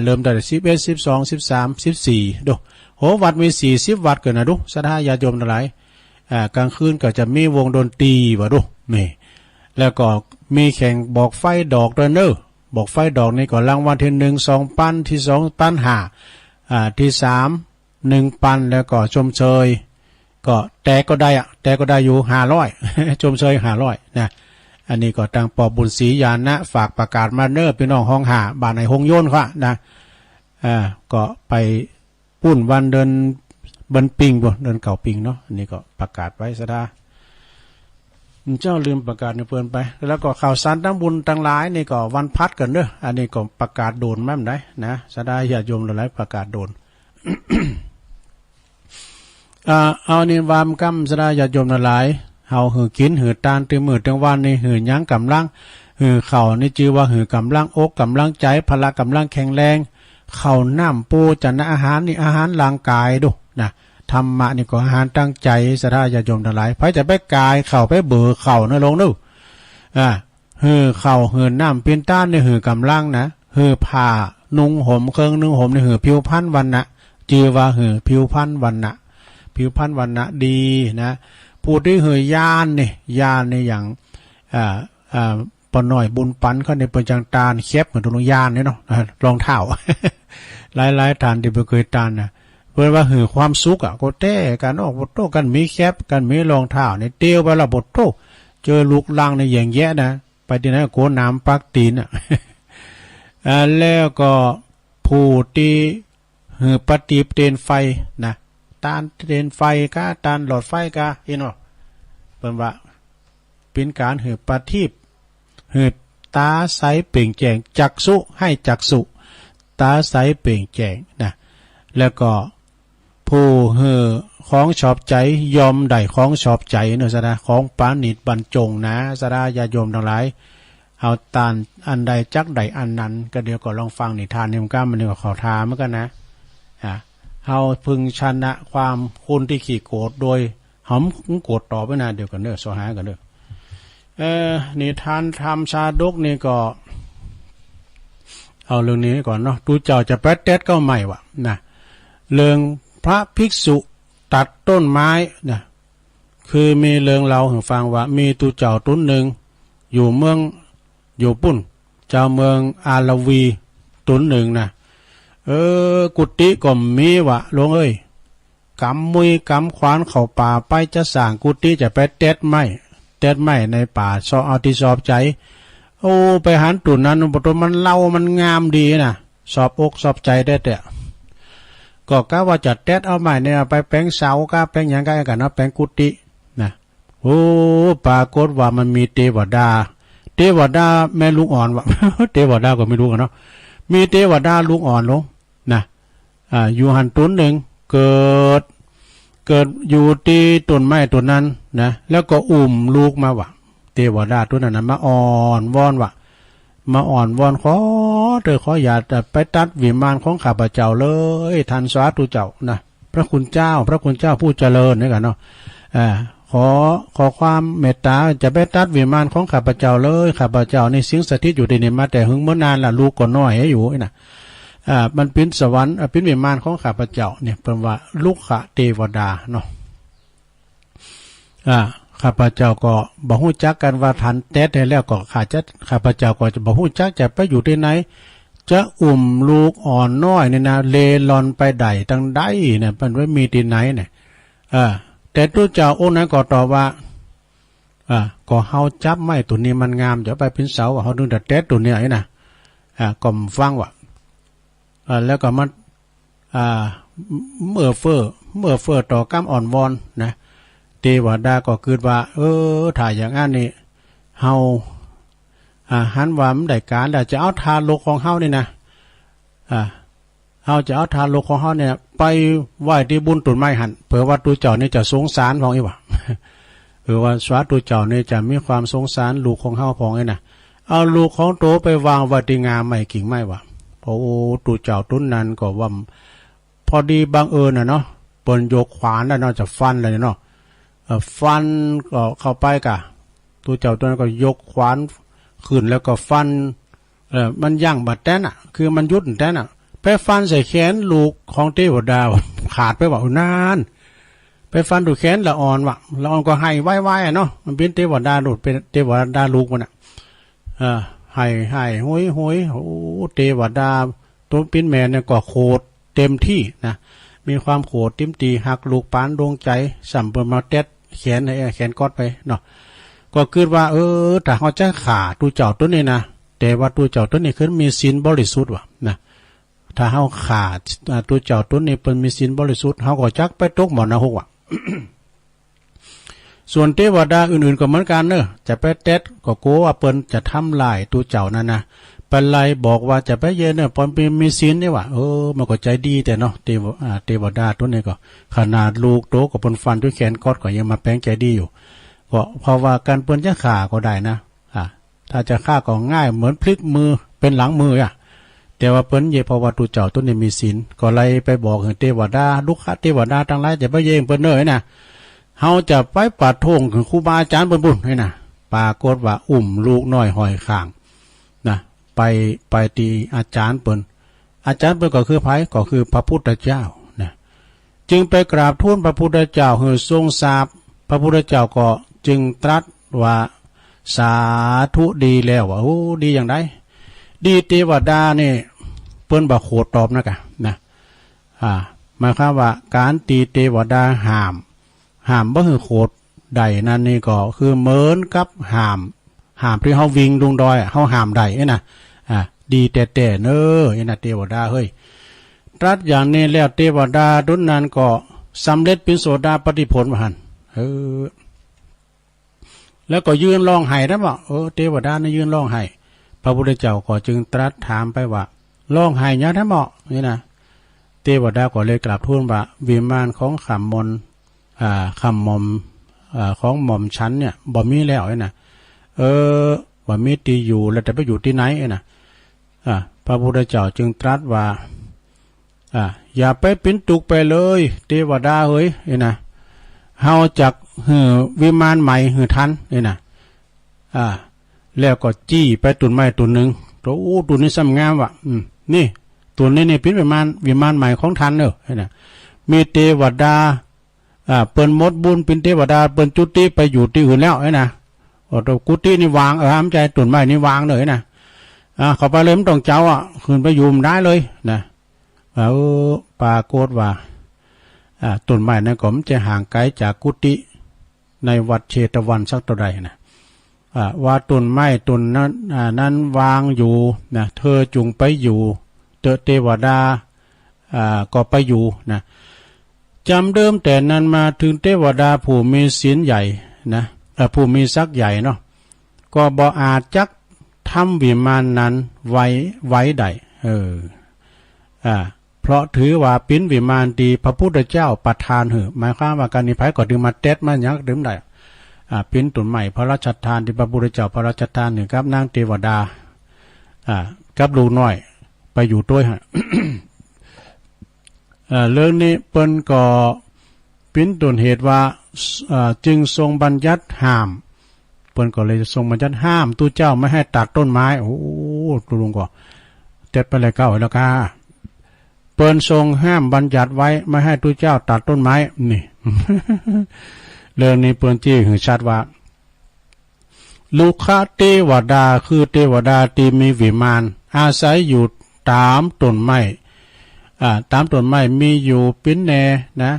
Speaker 1: เริ่มตั้งแต่11 12 13 14ดูโหวัดมี40วัดเกินนะดูศรัทธาญาติโยมทั้งหลายกลางคืนก็จะมีวงดนตรีบ่ดูนี่แล้วก็มีแข่งบอกไฟดอกด้วยเนาะบอกไฟดอกนี่ก็รางวัลที่1 2 ปันที่2ปัน5ที่3 1 ปันแล้วก็ชมเชยก็แต่ก็ได้อยู่500 ชมเชย500นะอันนี้ก็ตั้งปอบุญศรีญาณะฝากประกาศมาเน้อพี่น้องห้องหาบ้านในหงโยนค่ะนะก็ไปปุ้นวันเดินบันปิงบ่เดินเก่าปิงเนาะอันนี้ก็ประกาศไว้ซะดาเจ้าลืมประกาศในเพิ่นไปแล้วก็ข่าวสารทั้งบุญทั้งหลายนี่ก็วันพัดกันเด้ออันนี้ก็ประกาศโดนแม่นได้นะสดาญาติโยมหลายประกาศโดน เอานี่วามกำสดาญาติโยมหลายเฮาหือกินหือตานตึงมือตึงวันนี่หือยั้งกำลังหือเข่านี่ชื่อว่าหือกำลังอกกำลังใจพละกำลังแข็งแรงเข่าน้ำปูจันอาหารนี่อาหารร่างกายดูนะธรรมะนี่ก็อาหารตั้งใจศรัทธาญาติโยมทั้งหลายไผจะไปกายเข่าไปเบื่อเข่านะลงนู่หือเข่าหือน้ำเป็นต้านนี่หือกำลังนะหือผ้านุ่งห่มเครื่องนุ่งห่มนี่หือผิวพรรณวันนะจือว่าหือผิวพรรณวันนะผิวพรรณวันนะดีนะพูดที่หือยานนี่อย่างปนหน่อยบุญปันเขาในเป็นจังตาลแคบเหมือนตุลยานนี่เนาะรองเท้า หลายๆทานที่ไปเคยตานนะเพื่อว่าหือความสุขก็แต้กันออกบทโต้กันมีแคบกันมีรองเท้าในเตี้ยวไปละบทโต้เจอลูกลังในอย่างแย่นะไปที่ไหนโกน้ำปักตีนแล้วก็ผู้ที่หือปฏิบเตนไฟนะตานเตนไฟก็ตานหลอดไฟก็เห็นบ่เป็นว่าเป็นการหือปฏิบหือตาใสเปล่งแจ้งจักษุให้จักษุตาใสเปล่งแจ้งนะแล้วก็ผู้หือของชอบใจยอมได้ของชอบใจเนอะสดาของปานิดบรรจงนะสดาญาโยมทั้งหลายเอาตานอันใดจักใดอันนั้นก็เดี๋ยวก็ลองฟังนิทานเนี่ยมันก็ขอทาเหมือนกันนะเอาพึงชนะความคนที่ขี้โกรธโดยหอมโกรธต่อไปนะเดี๋ยวกันเด้อสหายกันเด้อนิทานธรรมชาดกนี่ก็เอาเรื่องนี้ก่อนเนาะตูเจ้าจะแปดเต็ดก็ไม่วะนะเรื่องพระภิกษุตัดต้นไม้นะคือมีเรื่องเราให้ฟังว่ามีตูเจ้าต้นหนึ่งอยู่เมืองอยู่ปุ่นเจ้าเมืองอาลาวีต้นหนึ่งนะกุฏิก็มีวะหลวงเอ้ย กำมุยกำขวานเข้าป่าไปจะสร้างกุฏิจะไปเต็ดไม้ในป่าซอเอาที่สอบใจโอ้ไปหันตุนนั้นบทมันเล่ามันงามดีนะสอบอกสอบใจได้แต่ก็กะว่าจะเต็ดเอาไม้เนี่ยไปแปลงเสาก็แปลงอย่างกันนะแปลงกุฏินะโอ้ปรากฏว่ามันมีเทวดาแม่ลูกอ่อนวะ เทวดาก็ไม่รู้กันเนาะมีเทวดาลูกอ่อนลงนะอยู่หันตุนหนึ่งเกิดอยู่ที่ต้นไม้ต้นนั้นนะแล้วก็อุ้มลูกมาวะเทวดาตัวนั้นมาอ่อนวอนวะมาอ่อนวอนขออย่าไปตัดวิมานของข้าพเจ้าเลยท่านสาธุเจ้านะพระคุณเจ้าผู้เจริญนี่กันเนาะขอความเมตตาจะไปตัดวิมานของข้าพเจ้าเลยข้าพเจ้าในสิงสถิตอยู่ในนี้มาแต่หึงเมื่อนานละลูกก็น้อยอยู่นะมันเป็นสวรรค์เป็นวิมานของข้าพเจ้าเนี่ยเป็นว่าลูกขะเทวดาเนาะข้าพเจ้าก็บอกฮู้จักกันว่าทันแต้ได้แล้วก็ข้าพเจ้าก็จะบอกฮู้จักจะไปอยู่ที่ไหนจะอุ้มลูกอ่อนน้อยเนี่ยนะเลลอนไปใดตั้งใดเนี่ยมันไม่มีที่ไหนเนี่ยแต่ตัวเจ้าองค์นั้นก็ตอบว่าก็เฮาจับไม้ตัวนี้มันงามจะไปเป็นเสาว่าเฮาดึงแต่แต้ตัวเนี้ยไอ้นะก็ฟังว่าแล้วก็มันเมื่อเฟ้อต่อกำอ่อนวอนนะเทวดาก็คิดว่าถ้าอย่างนั้นนี่เฮาหันว่ามันได้การแต่จะเอาทานโลกของเฮานี่นะเฮาจะเอาทานโลกของเฮาเนี่ยไปไหว้ที่บุญตุนไม้หันเผื่อว่าตัวเจ้านี่จะสงสารของอีว่าว่าสวาตัวเจ้านี่จะมีความสงสารลูกของเฮาของไอ้นะเอาลูกของโตไปวางไว้ที่งามไม้กิ่งไม้ว่ะโอ้ตัวเจ้าต้นนั้นก็ว่าพอดีบังเอิญเนาะเปิ้นยกขวานแล้วเนาะจะฟันเลยเนาะฟันก็เข้าไปกะตัวเจ้าตัวนั้นก็ยกขวานขึ้นแล้วก็ฟันมันย่างบัดแต้นคือมันยุดแต้นไปฟันใส่แขนลูกของเทวดาขาดไปว่านานไปฟันดูแขนละอ่อนว่ะละอ่อนก็ให้ไว้เนาะมันเป็นเทวดาโดดเป็นเทวดาลูกมันให้โหยโอ้เทวดาตัวปิ้นแม่เนี่ยก็โคตรเต็มที่นะมีความโคตรติ้มตีหักลูกปานดวงใจสัมเปิมาเต็ดแขนให้แขนกอดไปเนาะก็คิดว่าถ้าเขาจะขาตัวเจ้าตัวนี้นะแต่ว่าตัวเจ้าตัวนี้คือมีศีลบริสุทธิ์ว่ะนะถ้าเขาขาตัวเจ้าตัวนี้เป็นมีศีลบริสุทธิ์เขาก็จักไปตกหมอนหกว่ะ ส่วนเทวดาอื่นๆก็เหมือนกันเนอะจะไปเต็ดก็กลัวว่าเปิ้นจะทำลายตัวเจ้านั่นนะเป็นไรบอกว่าจะไปเย็นเนี่ยปอนเป็นมีศีลนี่ว่ะมันก็ใจดีแต่เนาะเทวดาตัวนี้ก็ขนาดลูกโตกับเปิ้นฟันด้วยแขนกอดก็ยังมาแปลงใจดีอยู่ก็เพราะว่าการเปิ้นจะฆ่าก็ได้นะถ้าจะฆ่าก็ง่ายเหมือนพลิกมือเป็นหลังมือแต่ว่าเปิ้นเยเพราะว่าตัวเจ้าตัวนี้มีศีลก็ไล่ไปบอกให้เทวดาลูกค้าเทวดาทั้งหลายจะไปเย็นเปิ้นเนยนะเฮาจะไปปัดทงถึงครูบาอาจารย์เปิ้นบุญให้นะปรากฏว่าอุ้มลูกน้อยห้อยข้างนะไปตีอาจารย์เปิ้นก็คือไผก็คือพระพุทธเจ้านะจึงไปกราบทูลพระพุทธเจ้าให้ทรงทราบพระพุทธเจ้าก็จึงตรัสว่าสาธุดีแล้วว่าดีอย่างไรดีเทวดานี่เปิ้นบ่โคตรตอบนะหมายความว่าการตีเทวดาห้ามบ่คือโคตรใดนั่นนี่ก็คือเหมือนกับห้ามที่เฮาวิ่งลงดอยเฮาห้ามใดนะดีแต่เนอเทวดาเฮ้ยตรัสอย่างนี้แล้วเทวดาดุนนั้นก็สำเร็จเป็นโสดาปัตติผลว่าหั่นแล้วก็ยืนร้องไห้แล้วบอกเทวดานี่ยืนร้องไห้พระพุทธเจ้าก็จึงตรัสถามไปว่าร้องไห้ยะท่านเหมาะนี่นะเทวดาก็เลยกราบทูลว่าวิมานของคำมนของหม่อมชั้นเนี่ยบ่มีแล้วนะว่ามีตีอยู่แล้วจะไปอยู่ที่ไหนนะพระพุทธเจ้าจึงตรัสว่าอย่าไปปิ้นตุกไปเลยเทวดาเฮ้ยนะเฮาจักวิมานใหม่ทันนะแล้วก็จี้ไปตุนไม้ตุนหนึ่งตัวนี้ซ้ำงามว่ะนี่ตัวนี้เป็นวิมานใหม่ของทันเนอะนะมีเทวดาเปิ้นมดบุญเป็นเทวดาเปิ้นจุติไปอยู่ที่อื่นแล้วนะตัวกุฏินี่วางห้ามใจตุนไม้นี่วางเลยนะเข้าไปเลยไม่ต้องเจ้าขึ้นไปอยู่ได้เลยนะปรากฏว่า ต้นไม้นั้นก็มันจะห่างไกลจากกุฏิในวัดเชตวันสักเท่าใดนะว่าต้นไม้ต้นนั้นวางอยู่นะเธอจุงไปอยู่เทวดาก็ไปอยู่นะจำเดิมแต่นั้นมาถึงเทวดาผู้มีศีลใหญ่นะผู้มีศักย์ใหญ่เนาะก็บ่อาจจักทำวิมานนั้นไว้ได้เพราะถือว่าเป็นวิมานดีพระพุทธเจ้าประทานหมายความว่าการนิพพานก็ดึงมาเต็ดมายักดึงได้เป็นต้นใหม่พระราชทานที่พระพุทธเจ้าพระราชทานหนึ่งครับนางเทวดากับลูกน้อยไปอยู่ด้วยฮะ เรื่องนี้เปิ้นก็เป็นต้นเหตุว่าจึงทรงบัญญัติห้ามเปิ้นก็เลยทรงบัญญัติห้ามตู้เจ้าไม่ให้ตัดต้นไม้โอ้ตุลุงก็เจ็ดไปเลยเก้าแล้วค่ะเปิ้นทรงห้ามบัญญัติไว้ไม่ให้ตู้เจ้าตัดต้นไม้นี่ เรื่องนี้เปิ้นจี้หือชัดว่าลูกค้าเทวดาคือเทวดาที่มีวิมานอาศัยอยู่ตามต้นไม้ตามต้นไม้มีอยู่ปิ้นแน่นะ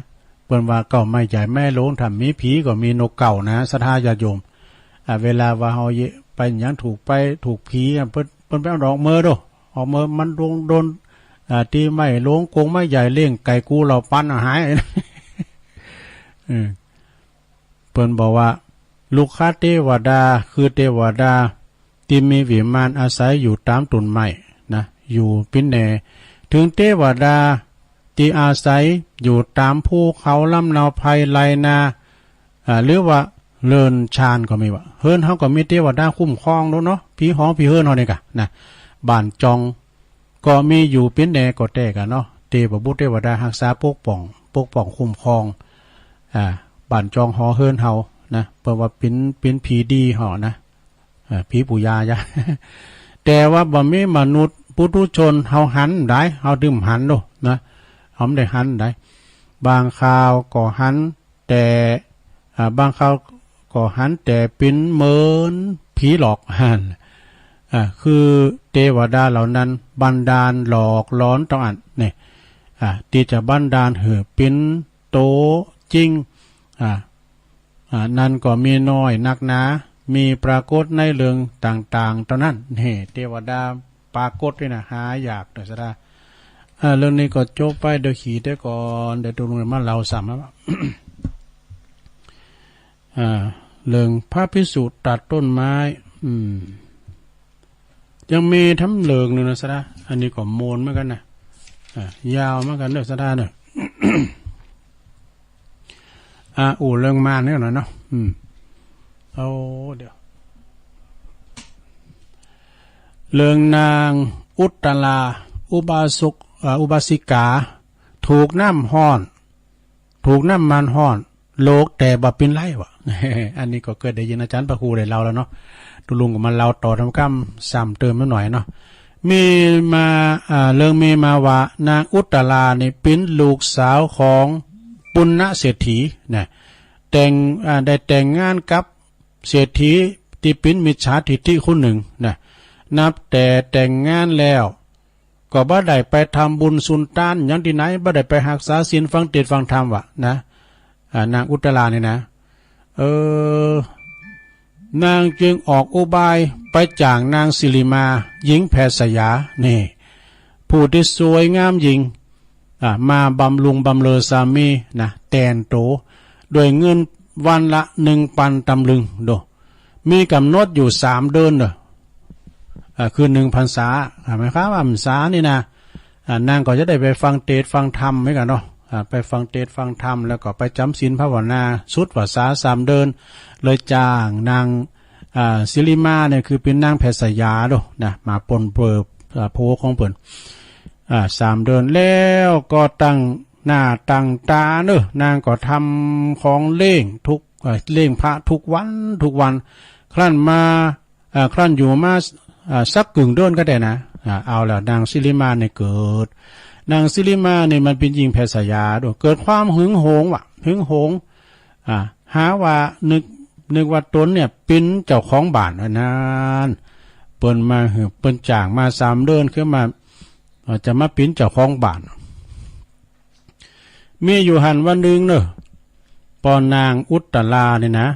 Speaker 1: เปิ้นว่าเก่าไม้ใหญ่แม่โลงทำมีผีก็มีนกเก่านะศรัทธาญาติโยมเวลาว่าเฮาไปหยังถูกผีเปิ้นไปเอาดอกเมอโดออกเมอมันโดนที่ไม้โลงกงไม้ใหญ่เลี้ยงไก่กูเราปั้นหาย เปิ้นบอกว่าลูกค้าเทวดาคือเทวดาที่มีวิมานอาศัยอยู่ตามต้นไม้นะอยู่ปิ้นแน่ถึงเทวดาที่อาศัยอยู่ตามภูเขาลำนาวไพไลนาหรือว่าเลินชานก็มีว่าเฮิรนเขาก็มีเทวดาคุ้มครองเนาะผีหอผีเฮิรนเขาเนี่ยกะนะบ้านจองก็มีอยู่ปิ้นแน่ก็แต่กันเนาะเทพบุตรเทวดารักษาปกป้องคุ้มครองบ้านจองหอเฮิรนเฮานะเพราะว่าเป็นผีดีหอนะผีปู่ย่าจ้ะ แต่ว่าบ่มีมนุษย์ปุถุชนเฮาหันได้เฮาดื่มหันโดนะเฮาไม่ได้หันได้บางคราวก็หันแต่บางคราวก็หันแต่เป็นเหมือนผีหลอกหันคือเทวดาเหล่านั้นบันดาลหลอกล้อนต้องอันเนี่ยที่จะบันดาลเหอเป็นโตจริงนั่นก็มีน้อยนักหนามีปรากฏในเรื่องต่างๆตอนนั้นนี่เทวดาปรากฏด้วยนะหาอยากเด้อซะดาเรื่องนี้ก็จบไปเดี๋ยวขี่ได้ก่อนเดี๋ยวตรงนี้มาเราซ้ำแล้วเรื่องพระภิกษุตัดต้นไม้ยังมีทำเลิงนึงนะซะดาอันนี้ก็โมนเหมือนกันนะยาวเหมือนกันเด้อซะดาเด้อ เรื่องมาเนี่ยหน่อยเนาะเอาเดี๋ยวเรื่องนางอุตตลาอุบาสิกาถูกน้ำห้อนถูกน้ำมันห้อนโลกแต่บ่เป็นไรวะ อันนี้ก็เกิดได้ยินอาจารย์ประครูได้เล่าแล้วเนาะตุลุงก็มาเล่าต่อทำกรรมซ้ำเติมนิดหน่อยเนาะมีมาเรื่องมีมาว่านางอุตตลานี่เป็นลูกสาวของปุณณเศรษฐีนะได้แต่งงานกับเศรษฐีที่เป็นมิจฉาทิฏฐิคนหนึ่งนะนับแต่แต่งงานแล้วก็บ่ได้ไปทำบุญสุนทานอย่างที่ไหนบ่ได้ไปรักษาศีลฟังเทศน์ฟังธรรมวะนะนางอุตตลานี่นะนางจึงออกอุบายไปจ้างนางสิริมาหญิงแพทย์สยานี่ผู้ที่สวยงามหญิงมาบำรุงบำเรอสามีนะแตนโตด้วยเงินวันละ 1,000 ตำลึงโดมีกำหนดอยู่3 เดือนเด้อคือ1 พรรษาหมายความว่าพรรษานี่นะนางก็จะได้ไปฟังเทศน์ฟังธรรมเหมือนกันเนาะไปฟังเทศน์ฟังธรรมแล้วก็ไปจำศีลภาวนาสุดภาษา3 เดือนเลยจ้างนางศิริมาเนี่ยคือเป็นนางแพทย์สยาโดนะมาปนเปื้อโพของเพิ่น3 เดือนแล้วก็ตั้งหน้าตั้งตาเนอะนางก็ทำของเล่งทุกเล่งพระทุกวันครั้นมาครั้นอยู่มาสักกึ่งเดือนก็ได้นะเอาแล้วนางศิริมาเนี่ยเกิดนางศิริมาเนี่ยมันเป็นหญิงแพทย์สยาด้วยเกิดความหึงโหงหาว่านึกว่าตนเนี่ยเป็นเจ้าของบ้านนั้นเปิ้นมาเปิ้นจ้างมา3 เดือนขึ้นมาจะมาเป็นเจ้าของบ้าน มีอยู่หันวันหนึ่งเนอะปอนางอุตตลาเนี่ยนะ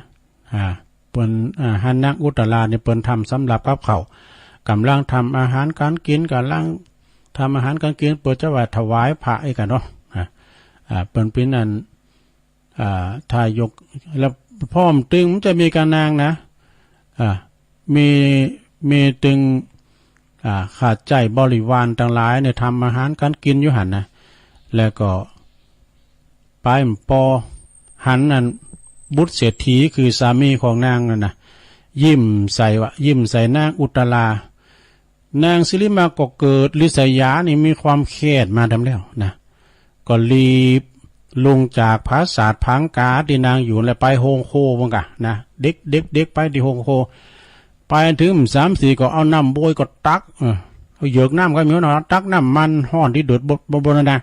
Speaker 1: เปิ้นหันนางอุตตลาเนี่ยเปิ้นทำสำหรับกับเขากำลังทำอาหารการกินกำลังทำอาหารการกินเปิดจะว่าถวายพระไอ้กันเนาะเปิ้นเป็นอันทายกแล้วพ่อมตึงมันจะมีการนางนะมีตึงขาดใจบริวารต่างหลายเนี่ยทำอาหารการกินอยู่หันนะแล้วก็ไปปอหันนั่นบุตรเศรษฐีคือสามีของนางนั่นนะยิ้มใส่นางอุตตลานางสิริมาก็เกิดลิษยานี่มีความเครียดมาทำแล้วนะก็รีบลงจากพระศาสตร์พังกาที่นางอยู่แล้วไปโฮงโคบังกะนะเด็กไปที่โฮงโคไปถึง3-4ก็เอาน้ำโบยก็ตักเอาเหยือกน้ำก็มีหน่อยตักน้ำมันห้อนที่เดือดบนนะ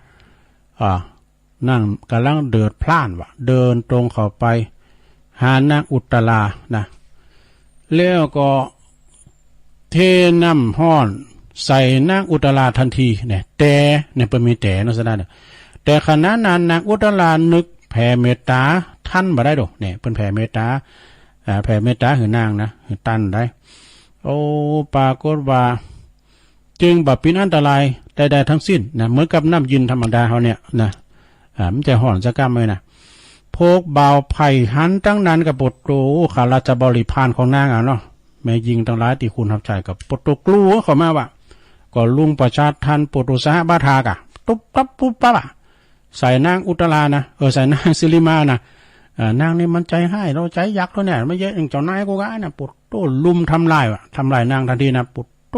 Speaker 1: นั่งกำลังเดือดพล่านวะเดินตรงเข้าไปหานางอุตตลานะแล้วก็เทน้ำห้อนใส่นางอุตตลาทันทีเนี่ยแต่เนี่ยเป็นมีแต่นะสนะเนี่ยแต่ขณะนั้นนางอุตตลานึกแผ่เมตตาท่านบ่ได้ดอกเนี่ยเป็นแผ่เมตตาหือนางนะหือตันได้โอ้ปรากฏว่าจึงแบบเป็นอันตรายใดๆทั้งสิ้นนะเหมือนกับน้ำยินธรรมดาเขาเนี่ยนะมันจะห่อนจะกล้ามเลยนะพกเบาไผ่หันตั้งนั้นกับปดโตข้าราชบริพารของนางเนาะแม่ยิงตั้งหลายที่คุณทับใจกับปดโตกลัวเขามาว่าก็ลุงประชาทันปดโตสหบาทากะตุ๊บตับปุ๊บปั๊บใส่นางอุตตลานะใส่นางสิริมานะนางนี่มันใจให้เราใจยักษ์แล้วเนี่ยไม่เยอะอย่างเจ้านายกูก็นะปดโตลุมทำลายนางทันทีนะปดโต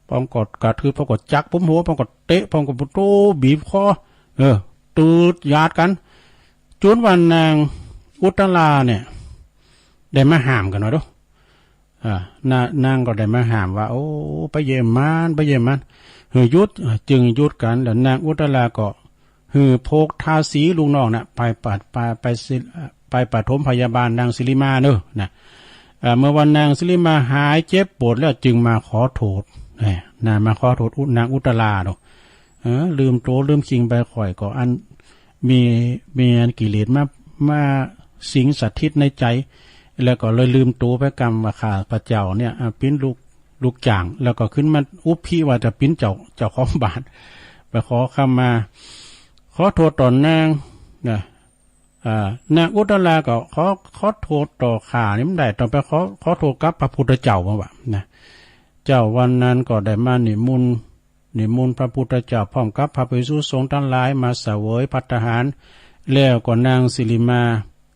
Speaker 1: พร้อมกดกระทืบพร้อมกดจักปุ๊บหัวพร้อมกดเตะพร้อมกดปดโตบีบคอตืดยาดกันจนวันนางอุตตลาเนี่ยได้มาห้ามกันหน่อยดูนางก็ได้มาห้ามว่าโอ้ไปเยี่ยมมันยุดจึงยุดกันแล้วนางอุตตลาก็โพกทาสีลุงน้องน่ะไปปฐมพยาบาลนางสิริมาเนอะนะเมื่อวันนางสิริมาหายเจ็บปวดแล้วจึงมาขอโทษมาขอโทษนางอุตตลาเนาะลืมโตลืมคิงไปข่อยก็อันมีอันกิเลสมาสิงสถิตในใจแล้วก็เลยลืมตัวไปกรรมว่าข้าพระเจ้าเนี่ยปิ้นลูกจ่างแล้วก็ขึ้นมาอุปพี่ว่าจะปิ้นเจ้าของบ้านไปขอคำมาขอโทษต่อนางนางอุตตลาก็ขอโทษต่อข้านี่มันได้ต้องไปขอโทษกับพระพุทธเจ้าว่านะเจ้าวันนั้นก็ได้มานิมนต์พระพุทธเจ้าพร้อมกับพระภิกษุสงฆ์ทั้งหลายมาเสวยภัตตาหารแล้วก็นางสิริมา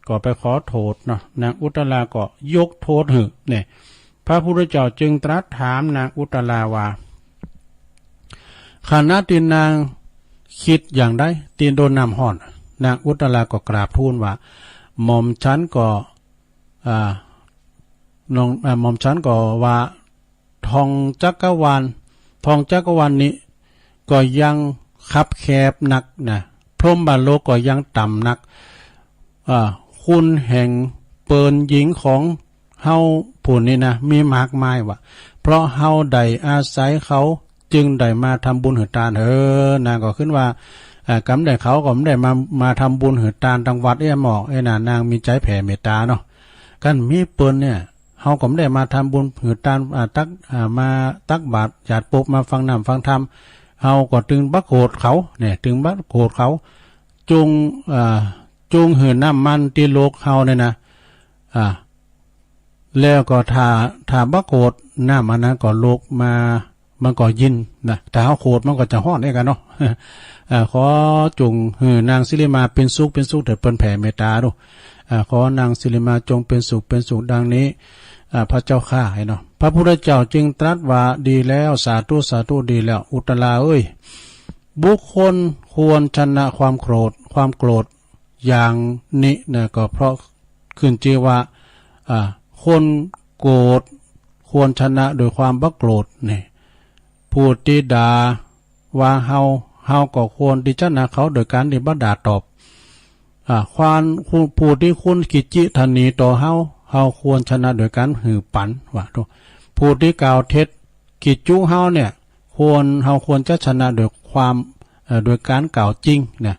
Speaker 1: ก็ไปขอโทษเนาะนางอุตตลาก็ยกโทษเนี่ยพระพุทธเจ้าจึงตรัสถามนางอุตตลาว่าขณะที่นางคิดอย่างใดตีนโดนน้ำห่อนนางอุตตลาก็กราบทูลว่าหม่อมฉันก็หม่อมฉันก็ว่าทองจักรวาลนี้ก็ยังคับแคบหนักนะพรหมบาโลกก็ยังต่ำหนักคุณแห่งเปิลหญิงของเฮาผู้นี้นะมีมากมายว่ะเพราะเฮาได้อาศัยเขาจึงได้มาทำบุญหือตานนางก็ขึ้นว่ากำได้เขาก็ไม่ได้มาทำบุญหือตานทางวัดหมอกนางมีใจแผ่เมตตาเนาะกันมีเปิลเนี่ยเฮาก็ไม่ได้มาทำบุญหือตานมาตักบาตรญาติโปกมาฟังน้ำฟังธรรมเฮาก็ตึงบักโกรธเขาเนี่ยตึงบักโกรธเขาจุงหือน้ำมันที่โลกเฮาเนี่ยนะแล้วก็ถ้าบักโกรธน้ำมันนั้นก็โลกมามันก็ยินนะแต่เฮาโกรธมันก็จะฮ้อนได้กันเนาะขอจงหือนางสิริมาเป็นสุขเถิดเปิ้นแผ่เมตตาดูขอนางสิริมาจงเป็นสุขดังนี้พระเจ้าข้าเนาะพระพุทธเจ้าจึงตรัสว่าดีแล้วสาธุดีแล้วอุตตลาบุคคลควรชนะความโกรธอย่างนี้นะก็เพราะขึ้นชื่อว่าคนโกรธควรชนะโดยความบักโกรธนี่ผู้ที่ด่าว่าเฮาก็ควรที่ชนะเขาโดยการที่บ่ด่าตอบความผู้ที่คุณกิจิธนีต่อเฮาควรชนะโดยการหือปันว่าผู้ที่กล่าวเท็จกิจจุเฮาเนี่ยเฮาควรจะชนะโดยความโดยการกล่าวจริงนะ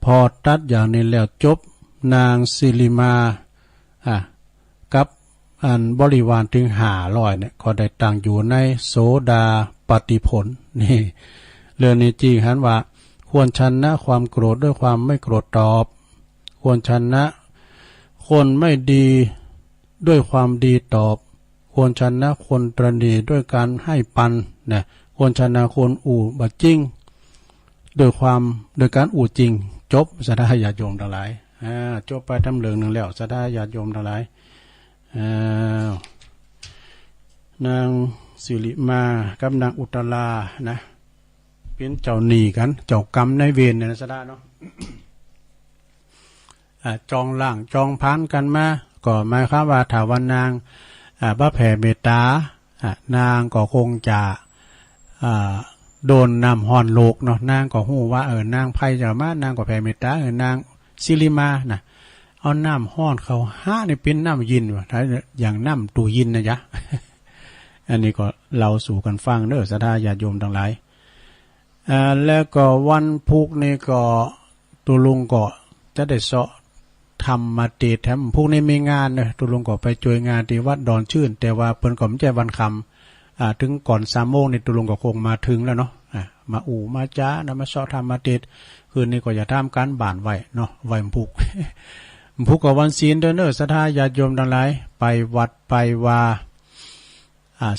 Speaker 1: พอตัดอย่างนี้แล้วจบนางสิริมากับอันบริวารถึง500เนี่ยก็ได้ตั้งอยู่ในโสดาปฏิผลนี่เรื่องนี้จริงหันว่าควรชนะความโกรธด้วยความไม่โกรธตอบควรชนะคนไม่ดีด้วยความดีตอบควรชนะคนตรณีด้วยการให้ปันนะควรชนะคนอู่บัดจริงโดยการอู่จริงจบสดาญาโยมทั้งหลายจบไปทำเรื่องหนึ่งแล้วสดาญาโยมทั้งหลายนางสิริมากับนางอุตลานะเป็นเจ้าหนี้กันเจ้ากรรมนายเวรเนี่ยนะสดาเนาะ จองล่างจองพันกันมาก็หมายความว่าถ้าวันนางพระแผ่เมตตานางก็คงจะโดนนำหอนโลกเนาะนางก็ฮู้ว่านางไพ่จะมานางก็แผ่เมตตานางสิริมานะเอาน้ำห้อนเขานี่เป็นน้ำยินว่ะถ้าอย่างน้ำตูยินนะจ๊ะ อันนี้ก็เราสู่กันฟังเด้อสาธุญาติโยมทั้งหลายแล้วก็วันพุกนี่ก็ตุลุงก็จะได้เสาะทำมาตีแถมพวกนี้มีงานเนี่ยตุลุงก็ไปช่วยงานที่วัดดอนชื่นแต่ว่าเปิ้นก็ไม่ใช่วันคำถึงก่อน3 โมงนี่ตุลุงก็คงมาถึงแล้วเนาะมาอู่มาจ้านะมาเสาะทำมาตีคืนนี้ก็อย่าทำการบ้านไว้เนาะไว้พุก พุกกับวันศีลเด้อเนอศรัทธาญาติโยมทั้งหลายไปวัดไปว่า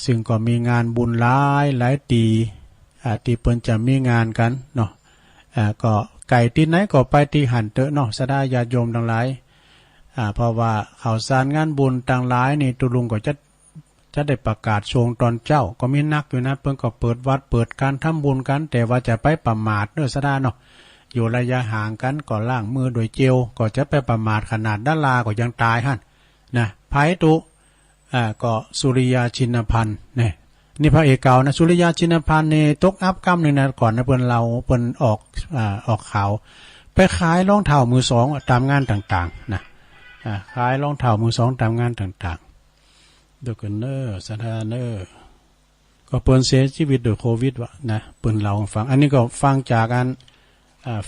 Speaker 1: ซึ่งก็มีงานบุญหลายตีที่เปิ้นจะมีงานกันเนาะก็ไก่ที่ไหนก็ไปที่หันเตอะเนาะศรัทธาญาติโยมทั้งหลายเพราะว่าข่าวสารงานบุญต่างหลายนี่ตุลุงก็จะได้ประกาศชงตอนเจ้าก็มีนักอยู่นะเปิ้นก็เปิดวัดเปิดการทำบุญกันแต่ว่าจะไปประมาทเด้อศรัทธาเนาะอยู่ระยะห่างกันก็ล้างมือโดยเจลก็จะไปประมาทขนาดด้านลาก็ยังตายหั่นนะไผตุก็สุริยาชินพันธ์นี่พระเอกเก่านะสุริยาชินพันธ์นี่ตกอับกำนึงนะก่อนนะเปิ้นออกข่าวไปขายรองเท้ามือสองตามงานต่างๆนะขายรองเท้ามือสองตามงานต่างๆเดี๋ยวกันเนอสถานเนอก็เปิ้นเสียชีวิตโดยโควิดวะนะเปิ้นเล่าฟังอันนี้ก็ฟังจากอัน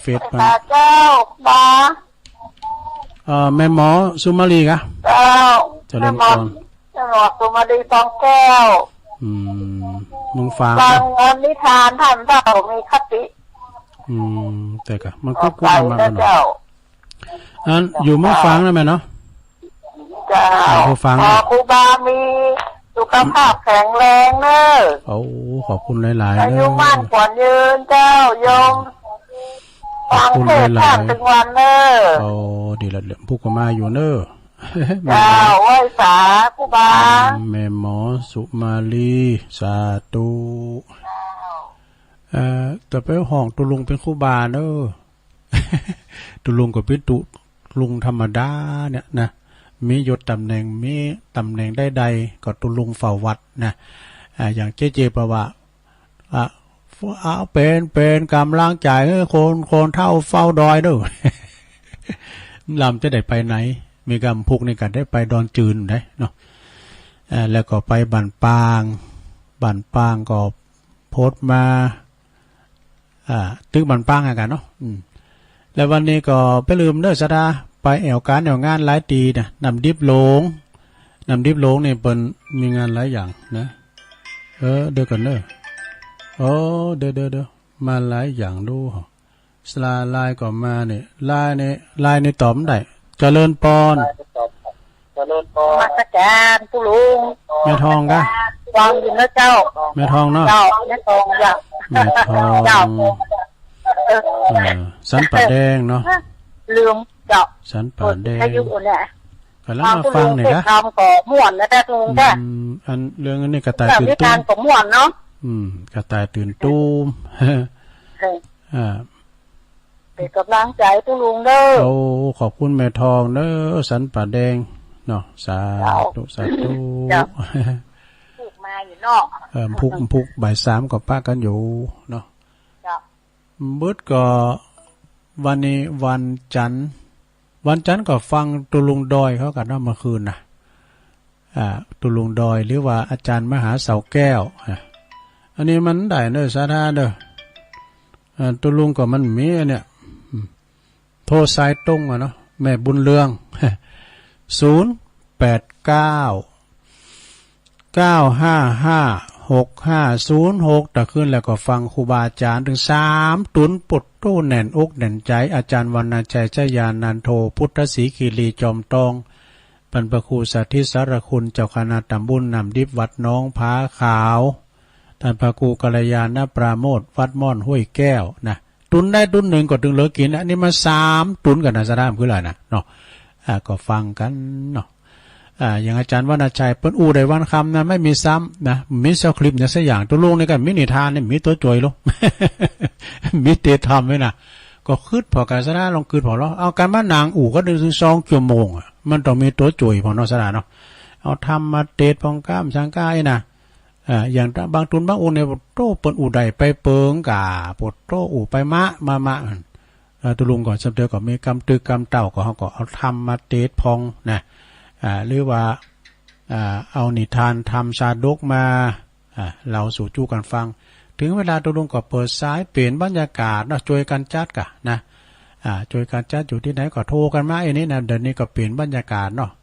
Speaker 1: เฟซมัน
Speaker 2: เจ้าบา
Speaker 1: แม่หมอสุมาลีกะ
Speaker 2: เจ้าแม่หมอสุมาลีปองแก้ว
Speaker 1: มึงฟัง
Speaker 2: นิทานท่านเจ้ามีคติ
Speaker 1: แต่กะมันก็กู้มาเนาะอันอยู่มึงฟังแล้วแม่เนาะ
Speaker 2: เจ้าฟังครูบามีสุขภาพแข็งแรงเนอะ
Speaker 1: ขอบคุณหลายๆ
Speaker 2: อายุมั่นขวัญยืนเจ้าโยมฟังเทศน์ถึงวันเนอะ
Speaker 1: ดีละเหลือผู้ก็มาอยู่เนอะ
Speaker 2: เจ้าไหว้สาผู้บา
Speaker 1: แม่หมอสุมาลีสาธุแต่ไปห้องตุลุงเป็นครูบาเนอะตุลุงก็เป็นตุลุงธรรมดาเนี่ยนะมียศตำแหน่งมีตำแหน่งใดๆก็ตุลุงเฝ้าวัดนะอย่างเจ๊ประว่าเป็นกำลังใจให้คนเท่าเฝ้าดอยด้วยลำจะได้ไปไหนมีกำพุกในการได้ไปดอนจืนได้เนาะแล้วก็ไปบันปางก็โพสมาตึกบันปางกันเนาะแล้ววันนี้ก็ไปลืมเด้อสดาไปแอวการแอวงานหลายตีนะนำดิบโลงนี่เป็นมีงานหลายอย่างนะเดี๋ยวกันเด้อเดี๋ยวมาหลายอย่างดูสลาลายก็มาเนี่ยลายในตอมได้เจริญปอน
Speaker 2: มาสการผู้ลุง
Speaker 1: แม่ทองกะ
Speaker 2: ฟังอยู่นะเจ้า
Speaker 1: แม่ทองเนาะ
Speaker 2: แม่ทองจ้ะ
Speaker 1: แม่ทองสันป่าแดงเนาะ
Speaker 2: ลืมเจ้า
Speaker 1: สันป่าแดง
Speaker 2: อายุเนี่ย
Speaker 1: ก็แล้วมาฟังหน่อยนะ
Speaker 2: ทำก่อม่วนนะแต่ลุงจ้ะ
Speaker 1: อันเรื่องอันนี้กระต่ายตื่นตุ้ม
Speaker 2: ก่อม่วนเนาะ
Speaker 1: กระต่ายตื่นตุ้ม
Speaker 2: เป็นกำลังใจผู้ลุงเด้อ
Speaker 1: ขอบคุณแม่ทองเด้อสันป่าแดงเนาะสาธุ
Speaker 2: พูกมาอยู่เนาะ
Speaker 1: พุกบ่าย 3ก็ป้ากันอยู่เนาะบึดก็วันนี้วันจันทร์ก็ฟังตุลุงดอยเขากันเนาะเมื่อคืนนะตุลุงดอยหรือว่าอาจารย์มหาเสาแก้วอันนี้มันได้เด้อสาธาเด้อตุลุงก็มันมีเนี่ย โทรสายตรงอ่ะเนาะแม่บุญเรือง089 955 6506แต่ขึ้นแล้วก็ฟังครูบาอาจารย์ถึง3ตุนปุดโตแน่นอกแน่นใจอาจารย์วรรณชัยชยานันโทพุทธศรีคีรีจอมตองบรรพครูสาธิตสารคุณเจ้าคณะตำบลนำดิบวัดน้องผาขาวท่านพระครูกัลยาณปราโมทวัดม่อนห้วยแก้วนะตุนได้ตุนหนึ่งก็ถึงเหลือกินอันนี้มา3ตุนกันนะสะดามคืออะไรนะเนาะก็ฟังกันเนาะอย่างอาจารย์วรรณชัยเปิ้นอูได้วันคำนะไม่มีซ้ำนะมีเซลคลิปเนี่ยสักอย่างตัวลงในกันมินิทานเนี่ยมีตัวจอยลง มีเตทำไว้นะก็คืดพอการสระลองคืดพอแล้วเอาการบ้านนางอู่ก็เดิน2 ชั่วโมงอ่ะมันต้องมีตัวจอยพอนอสระเนาะเอาทำมาเตะพองก้ามช้างก้ายนะอย่างบางตุนบางองค์เนี่ยโตเปิ้นอู่ใดไปเปิงกาปดโตอู่ไปมะตัวลุงก่อนสำเร็จก็มีกำตึกกำเต่าก็เขาก็เอาทำมาเตะพองนะหรือว่าเอานิทานทำชาดกมาเราสู่จู้กันฟังถึงเวลาตัวลุงก็เปิดสายเปลี่ยนบรรยากาศเนาะช่วยกันจัดกะนะช่วยกันจัดอยู่ที่ไหนก็โทรกันมาไอ้นี่นะเดี๋ยวนี้ก็เปลี่ยนบรรยากาศเนาะ089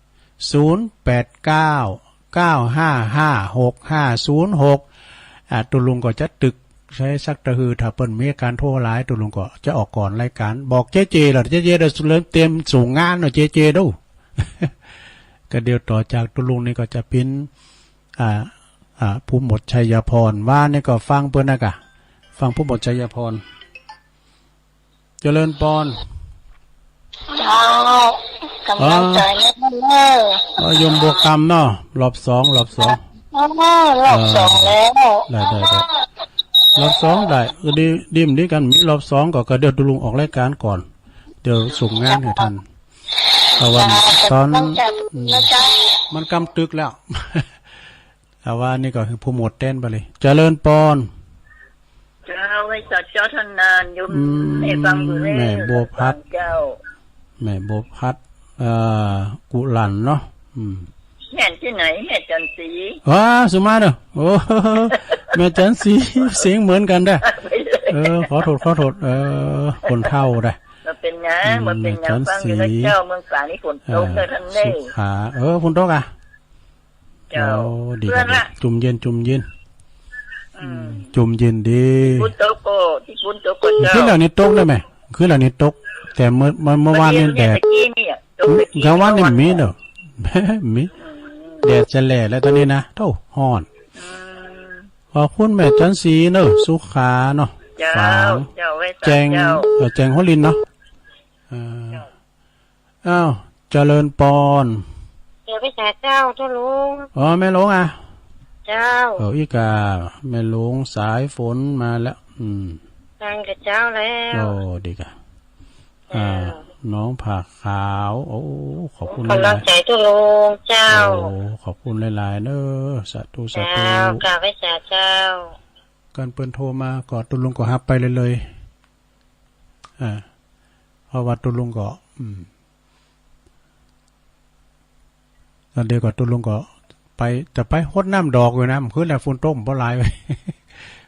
Speaker 1: 955 6506ตัวลุงก็จะตึกใช้สักตะฮือถ้าเปิ้นมีการโทรหลายตัวลุงก็จะออกก่อนรายการบอกเจ๊ๆล่ะเจ๊ๆเดี๋ยวเริ่มเตรียมส่งงานเนาะเจ๊ๆดู ก็เดี๋ยวต่อจากตุลุงนี่ก็จะเป็นผู้หมดชัยพรว่านี่ก็ฟังเปิ้นนะกะฟังผู้หมดชัยพรเจริญพร
Speaker 2: เจ้ากำลังใจเล่น
Speaker 1: ยมบวกกรรมเนาะรอบ2
Speaker 2: รอบ2แล้ว
Speaker 1: ได้รอบ2ได้ดิมด้วยกันมีรอบ2ก็เดี๋ยวตุลุงออกรายการก่อนเดี๋ยวส่งงานให้ทันวันตอนมันกำตึกแล้วแต่ว่านี่ก็คือผู้หมดเต้นไปเลยเจริญปอน
Speaker 3: เจ้าไว้จัดเจ้าทนานยมให้ฟังดูแม่
Speaker 1: บัวพัดแม่บัวพัดกุหลันเนาะ
Speaker 3: แห่ที่ไหนแห่จันทรี
Speaker 1: สุมาเด้อโอ้แม่จันทรีเสียงเหมือนกันได้ขอโทษคนเท่าได้
Speaker 3: มันเป็นงานฟังอยู่ในเจ้าเมืองฝางนี่ฝนตกเลยท่านเน่
Speaker 1: ฝนตก
Speaker 3: เจ้า
Speaker 1: ดีจุ่มเย็นจุ่มเย็นดี
Speaker 3: ฝนตกที่ฝนตกเจ้า
Speaker 1: คือเหล่านี้ตกได้ไหมคือเหล่านี้ตกแต่เมื่อวานนี่แดดกลางวันนี่มีเด้อมีแดดจะแหล่แล้วตอนนี้นะเท่าฮ้อนขอบคุณแม่จันทรีเนอะสุขาเนาะฝางแจงหัวลินเนาะเจริญปอน
Speaker 2: เดี๋ยวไปหาเจ้าลุง
Speaker 1: แม่หลง
Speaker 2: เจ้า
Speaker 1: อีกาแม่หลงสายฝนมาแล้ว
Speaker 2: ตั้งกับเจ้าแล้ว
Speaker 1: ดีกะน้องผักขาวขอบคุณ
Speaker 2: กำลังใจลุงเจ้า
Speaker 1: ขอบคุณหลายๆเนอะสาธุ
Speaker 2: กราบไปหาเจ้า
Speaker 1: การเปิ้นโทรมาก็ตุลุงก็ฮับไปเลยเพราะว่าตุลุงก็ตอนเดียวก็ตุลุงก็ไปแต่ไปฮดน้ำดอกอยู่นะมันขึ้นแล้วฝนตกปอไหลไป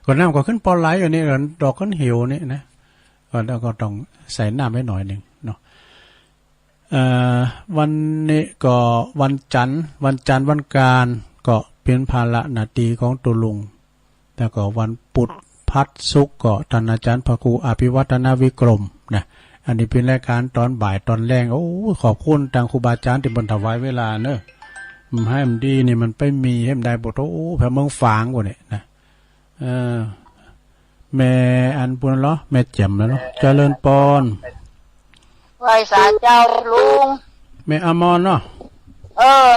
Speaker 1: ก่อนน้ำก็ขึ้นปอไหลอยู่นี่ดอกขึ้นเหี่ยวนี่นะก็ต้องใส่น้ำไว้หน่อยหนึ่งเนาะวันนี้ก็วันจันทร์วันการก็เป็นภาระหน้าที่ของตุลุงแต่ก็วันพุธพัดศุกร์ก็ท่านอาจารย์พระครูอภิวัฒนวิกรมนะอันนี้เป็นรายการตอนบ่ายตอนแรงขอบคุณทางครูบาอาจารย์ที่บรรทวายเวลาเนอะมันให้มันดีนี่มันไปมีให้มันได้บทแผ่เมืองฝางกว่าเนี่ยนะแม่อันปุนล้อแม่แจ่มแล้วเนาะเจริญปอน
Speaker 2: ไหว้สาเจ้าลุง
Speaker 1: แม่อมรเนาะ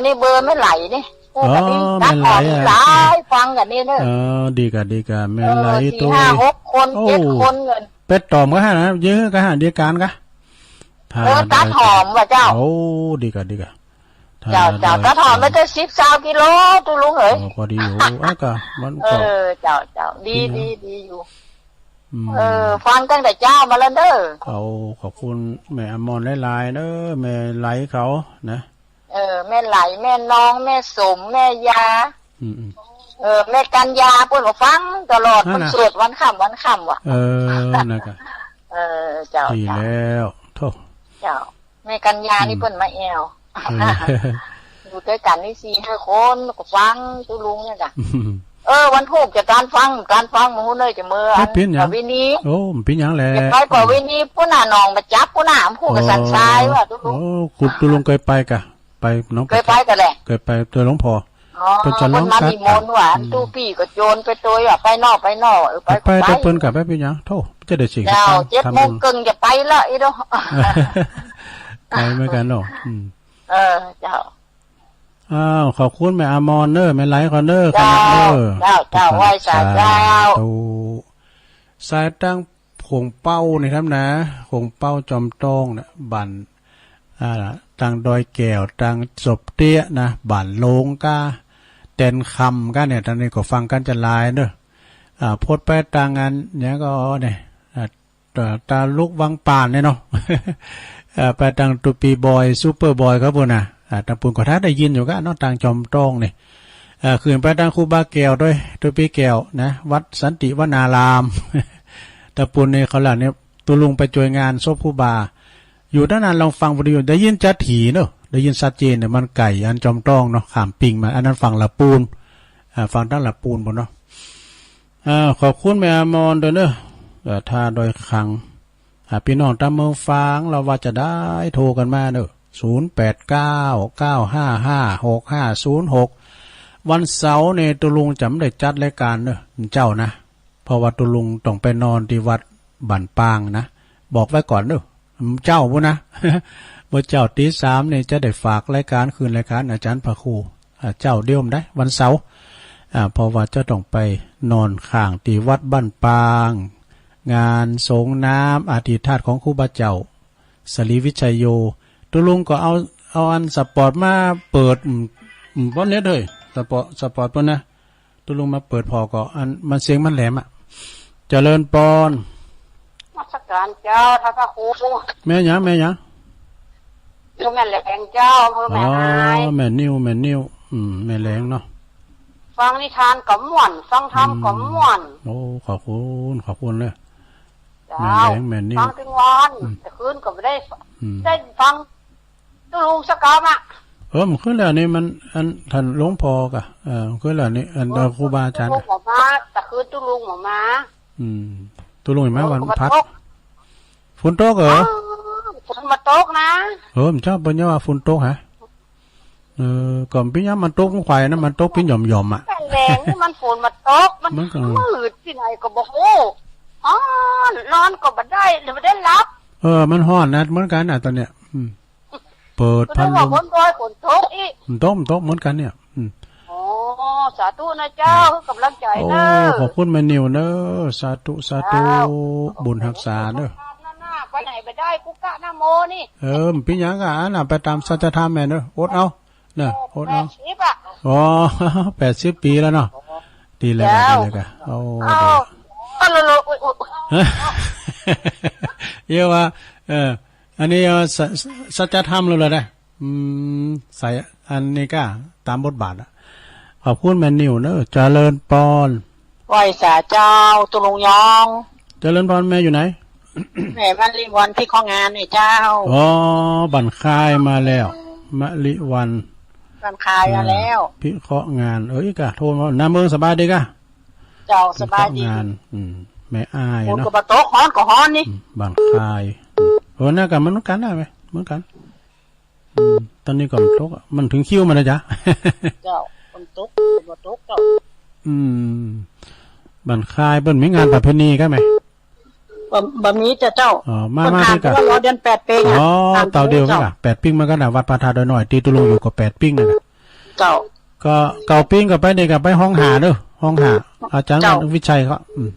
Speaker 2: นี่เบอร์ไม่ไหลนี่
Speaker 1: ไม่ไหล
Speaker 2: ฟังกันนี่เนอะ
Speaker 1: ดีกะไม่ไหล
Speaker 2: ตัว5-6 คน7 คนเงิน
Speaker 1: เป็ดตอมก็ฮะนะเยอะก็ฮะดีการกะ
Speaker 2: ตัดหอมว่ะเจ้า
Speaker 1: ดีกะ
Speaker 2: เจ้าตัดหอมไม่ได้10-20 กิโลตุลุงเอ๋ย
Speaker 1: พอดีอยู่ก็มันก็
Speaker 2: เจ้าดีอยู่ฟังตั้งแต่เจ้ามาแล้วเด้อ
Speaker 1: ขอบคุณแม่อมรหลายๆเด้อแม่ไหลเขานะ
Speaker 2: แม่ไหลแม่น้องแม่สมแม่ยาแม่กันยาเพิ่นก็ฟังตลอดมันสวดวันค่ำว่ะ
Speaker 1: นะครับ
Speaker 2: เจ้า
Speaker 1: ดีแล้วโธ่
Speaker 2: เจ้าแม่กัญญานี่เพิ่นมาแอว อยู่ด้วยกันนี่4-5 คนก็ฟังตุลุงเนี่ยจ้ะวันทุกจะการฟังหมูเลยจะเมื่อวินี
Speaker 1: โอ้มันเป็นยังแหละ
Speaker 2: ไปกว่าวินีผู้หน้าหนองมาจับผู้หน้าผู้กับสันทรายว่าตุลุง
Speaker 1: โอ้คุณตุลุงเคยไปกะไปน้อง
Speaker 2: เคยไปกันแหละ
Speaker 1: เคยไปตัวหลวงพ่อ
Speaker 2: เป็นจะร้องกันมนว่าตู้พี่ก็โยนไปตัวอ่ะไปนอกไป
Speaker 1: แต่เปิ้นกับไปเป็นยังโธ่จะได้สิ
Speaker 2: เจ้า7 โมงครึ่งจะไปละอีดอก
Speaker 1: ไปเหมือนกันเนาะ
Speaker 2: เจ้า
Speaker 1: อ้าวขอบคุณแม่อมรเนอร์แม่ไลคอนเนอร์คณะเนอร์
Speaker 2: เจ้าไหว้สาเจ้า
Speaker 1: สายตั้งผงเป้าในท่านนะผงเป้าจอมตองนะบันตังดอยแก้วตังศพเตี้ยนะบันโลงกาเต้นคำกันเนี่ยตอนนี้ก็ฟังกันจะลายเนอะพดไปตังงานเนี่ยก็เนี่ยตาลูกวังป่านเนี่ยเนาะไปตังตูปีบอยซูเปอร์บอยครับพวกน่ะตังปุ่นก็ท้าได้ยินอยู่ก็นอกตังจอมตองเนี่ยคืนไปตังครูบาแก้วด้วยตูปีแก้วนะวัดสันติวนารามตังปุ่นเนี่ยเขาหล่ะเนี่ยตุลุงไปจวยงานซบครูบาอยู่ด้านนั้นลองฟังวิดีโอได้ยินจัดถีเนอะได้ยินชัดเจนเนี่ยมันไก่อันจอมต้องเนาะขามปิงมาอันนั้นฝั่งละปูนฝั่งด้านละปูนบนเนาะขอบคุณแม่อมรด้วยเนอะท่าโดยครั้งพี่น้องตามเมืองฟังเราว่าจะได้โทรกันมาเนอะ0899556506วันเสาร์เนี่ยตุลุงจำได้จัดรายการเนอะเจ้านะเพราะว่าตุลุงต้องไปนอนที่วัดบันปางนะบอกไว้ก่อนเนอะเจ้าบุนะเมื่อเจ้าตี 3เนี่ยจะได้ฝากรายการคืนรายการอาจารย์พระครูเจ้าเดียวมได้วันเสาร์เพราะว่าจะต้องไปนอนข้างที่วัดบ้านปางงานสงน้ำอธิธาตุของครูบาเจ้าสรีวิชัยโยตุลุงก็เอาอันสปอร์ตมาเปิดบนเน็ตเลยสปอร์ตปนนะตุลุงมาเปิดพอก็อันมันเสียงมันแหลมเจริญปอน
Speaker 2: มาสักการเจ้าท่านพระครู
Speaker 1: แม่ยัง
Speaker 2: แม่แหลงเจ้าเพื่อแม่นาย
Speaker 1: แม่นิ้วแม่แหลงเนาะ
Speaker 2: ฟังนิทานกับม่วนฟังธรรมกับม่วน
Speaker 1: โอ้ขอบคุณเลย
Speaker 2: แม่แหลงแม่นิ้วฟังถึงวันแต่คืนก็ไม่ได้ฟังตุลุงสักกาม
Speaker 1: มันขึ้นแล้วนี่มันอันท่านหลวงพ่อกะขึ้นแล้วนี่อันครูบาอาจารย์
Speaker 2: หมอมาแต่คืนตุลุงหมอมา
Speaker 1: ตุลุงเห็นไหมวันพัดฝนตกเหรอ
Speaker 2: ฝนมาตกนะ
Speaker 1: มันชอบเป็นยังว่าฝนตกฮะก่อนพี่ย้ำมันตกควายนะมันตกพี่หย่อม
Speaker 2: แรงมันฝนมาตกมันมืดที่ไหนก็บอกโอ้นอนก็ไม่ได้หรือไม่ได้รับ
Speaker 1: มันห้อนนะเหมือนกันตอนเนี้ยเปิดพัดลม
Speaker 2: ฝนตกอีก
Speaker 1: ตกเหมือนกันเนี่ย
Speaker 2: สาธุนะเจ้ากำลังใจเนอะ
Speaker 1: ขอบคุณแม่นิวเนอะสาธุบุญรักษาเนอะ
Speaker 2: ไปไหนไปได้กุกะนาโมนี่
Speaker 1: พี่ยังอ่ะไปตามสัจธรรมแม่เนอะอดเอาเนอะอดเอา80 ปีแล้วเนาะดีเลยกันเยอะว่าอันนี้สัจธรรมเลยได้ใส่อันนี้ก็ตามบทบาทขอบคุณแม่นิวเนอะเจริญปอน
Speaker 2: ไหวสาเจ้าตุลุงยอง
Speaker 1: เจริญพรแม่อยู่ไหน
Speaker 2: แม่มาลิวันพี่ของานเนี่ยเจ้า
Speaker 1: บันคายมาแล้วมะลิวัน
Speaker 2: บันคายมาแล้ว
Speaker 1: พี่เคาะงานกะโทรมาน้ำเมืองสบายดีกะ
Speaker 2: เจ้าสบายดี
Speaker 1: งานแม่อาย
Speaker 2: เนาะกับโต๊ะฮ้อนก็ฮ้อนนี่
Speaker 1: บันคายน่ากันมันกันได้ไหมเหมือนกันตอนนี้ก่อนโต๊ะมันถึงคิวมันนะจ๊ะ
Speaker 2: เจ้าคนโต๊ะเจ้า
Speaker 1: บันคายเปิ้นมีงานประเพณีกันไหม
Speaker 2: บะมีเจ้า
Speaker 1: มาที่กัน
Speaker 2: รอเดือน8ปี
Speaker 1: เต่าเดียวกันอ่ะ8 ปิ้งมันก็น่ะวัดพระธาตุน้อยตีตุลุงอยู่กับ8 ปิ้งนั่นน่ะ
Speaker 2: เจ้า
Speaker 1: ก็เก่าปิ้งก็ไปนี่ก็ไปห้องหาเด้อห้องหาอาจารย์วิชัยเขา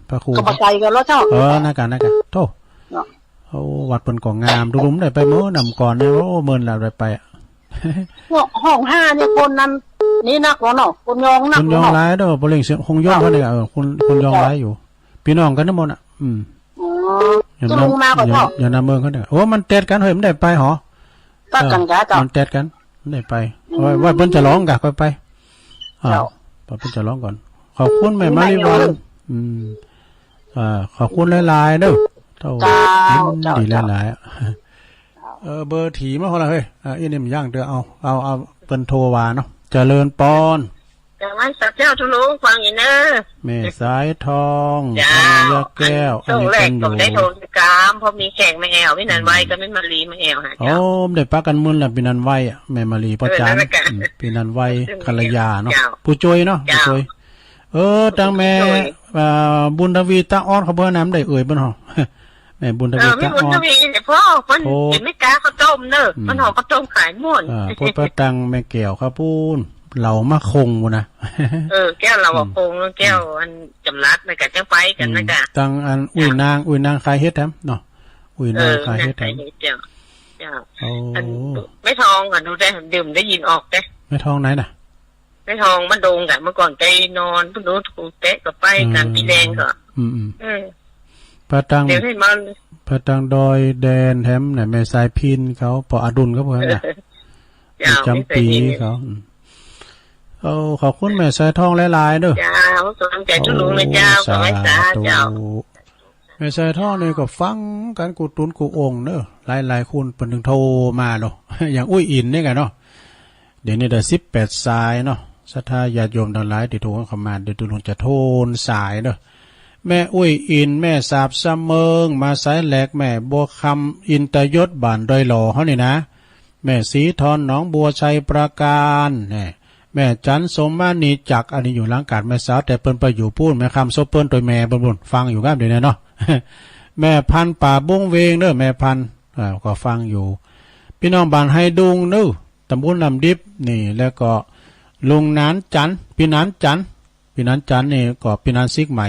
Speaker 1: พระครู
Speaker 2: ก็ไปกันแล้วเจ้า
Speaker 1: น่ากันโธ่วัดเปิ้นก็งามตุลุงได้ไปมื้อนำก่อนเนี่ยเมินแล้วได้ไป
Speaker 2: ห้อง5เนี่ยคนนั้นนี่นักบ่เนาะคนยองนัก
Speaker 1: คนยองหลายเด้อบ่เล่งเสียงคงยองเขาเนี่ยคนยองหลายอยู่พี่น้องกันทั้งหมด
Speaker 2: ตุลุงมาก่อนเนาะ
Speaker 1: อย่านำเมืองเขาเนี่ยมันเตะกันเฮ้ยมันได้ไปหรอ
Speaker 2: ตัดกันจ้าเจ้า
Speaker 1: มันเตะกันได้ไปว่าเพิ่นจะร้องกะค่อยไปเพิ่นจะร้องก่อนขอบคุณแม่มาริวันขอบคุณหลายๆเด้อ
Speaker 2: เจ้า
Speaker 1: ดีหลาย เบอร์ถีมาเขาละเฮ้ยอีนี่มันย่างเด้อเอาเปิ้นโทรว่าเนาะเจริญปอน
Speaker 3: แต่วันสักเจ้าทุลุงฟังอย่างเนอะ
Speaker 1: แม่สายทองยาแก้ว
Speaker 3: อันนี้เป็นอยู่ได้โทรกรามพอมีแข่งมาแอวพี่นันไว้ก็ไม่มาลีมาแอวหาเจ้า
Speaker 1: ได้ปะกันมึนล่ะพี่นันไว้แม่มาลีพ่อจานพี่นันไว้ภรรยาเนาะผู้ช่วยเนาะผู้ช่วยตั้งแม่บุญทวีตาอ้อนเขาเบอร์น้ำได้บ่เนาะแม่บุญทวีตาอ้อนบุญทวีเนี่ยพ่อมันเห็นไม่กล้าข้าวต้มเนอะมันหอมข้าวต้มขายม่วนพ่อประตังแม่แก้วครับปูนเรามาคงนะ
Speaker 3: แก้วเราคงแก้วอันจำรัดในกับเจ้าไปกันนะจ๊ะ
Speaker 1: ตั้งอันอุ้ยนางคายเฮ็ดแถมเนาะอุ้ยนางคายเฮ็ดแถม
Speaker 3: เจ้าอันไม่ทองกันดูได้ดื่มได้ยินออกเด้
Speaker 1: ไม่ทองไหนน่ะ
Speaker 3: ไม่ทองมันโดงกันเมื่อก่อนไปนอนพุ่นรู้ถูกเตะกับไปกันปีแดงก็
Speaker 1: ประตังเดี๋ยวให้มันประตังดอยแดนแถมเนี่ยแม่สายพินเขาปออดุลเขาเพิ่นน่ะจำปีเขาขอบคุณแม่สายทองหลายๆเด้อ
Speaker 3: จ้าสนใจทุลุงเลยเจ้าขอให้สาเจ้า
Speaker 1: แม่สายทองนี่ก็ฟังกันกูตุนกูองเด้อหลายๆคนเพิ่นถึงโทรมาเนาะอย่างอุ้ยอินนี่กันเนาะเดี๋ยวนี้ได้18สายเนาะศรัทธาญาติโยมทั้งหลายที่โทรเข้ามาเดี๋ยวตุลุงจะโทนสายเด้อแม่อุ้ยอินแม่สาบสะเมิงมาสายแหลกแม่บัวคำอินตยศบ้านดอยหล่อเฮานี่นะแม่สีทอนหนองบัวชัยประการแม่จันสมมานีจักอันนี้อยู่หลังกาดแม่สาวแต่เปิ้นไปอยู่พูนแม่คำโซเปิ้นตัวแม่บนฟังอยู่ครับเดี๋ยวนี้เนาะแม่พันป่าบุ้งเวงเด้อแม่พันก็ฟังอยู่พี่น้องบ้านไฮดุงเด้อตำบลลำดิบนี่แล้วก็ลุงนานจันพี่นานจันนี่ก็พี่นานซิกใหม่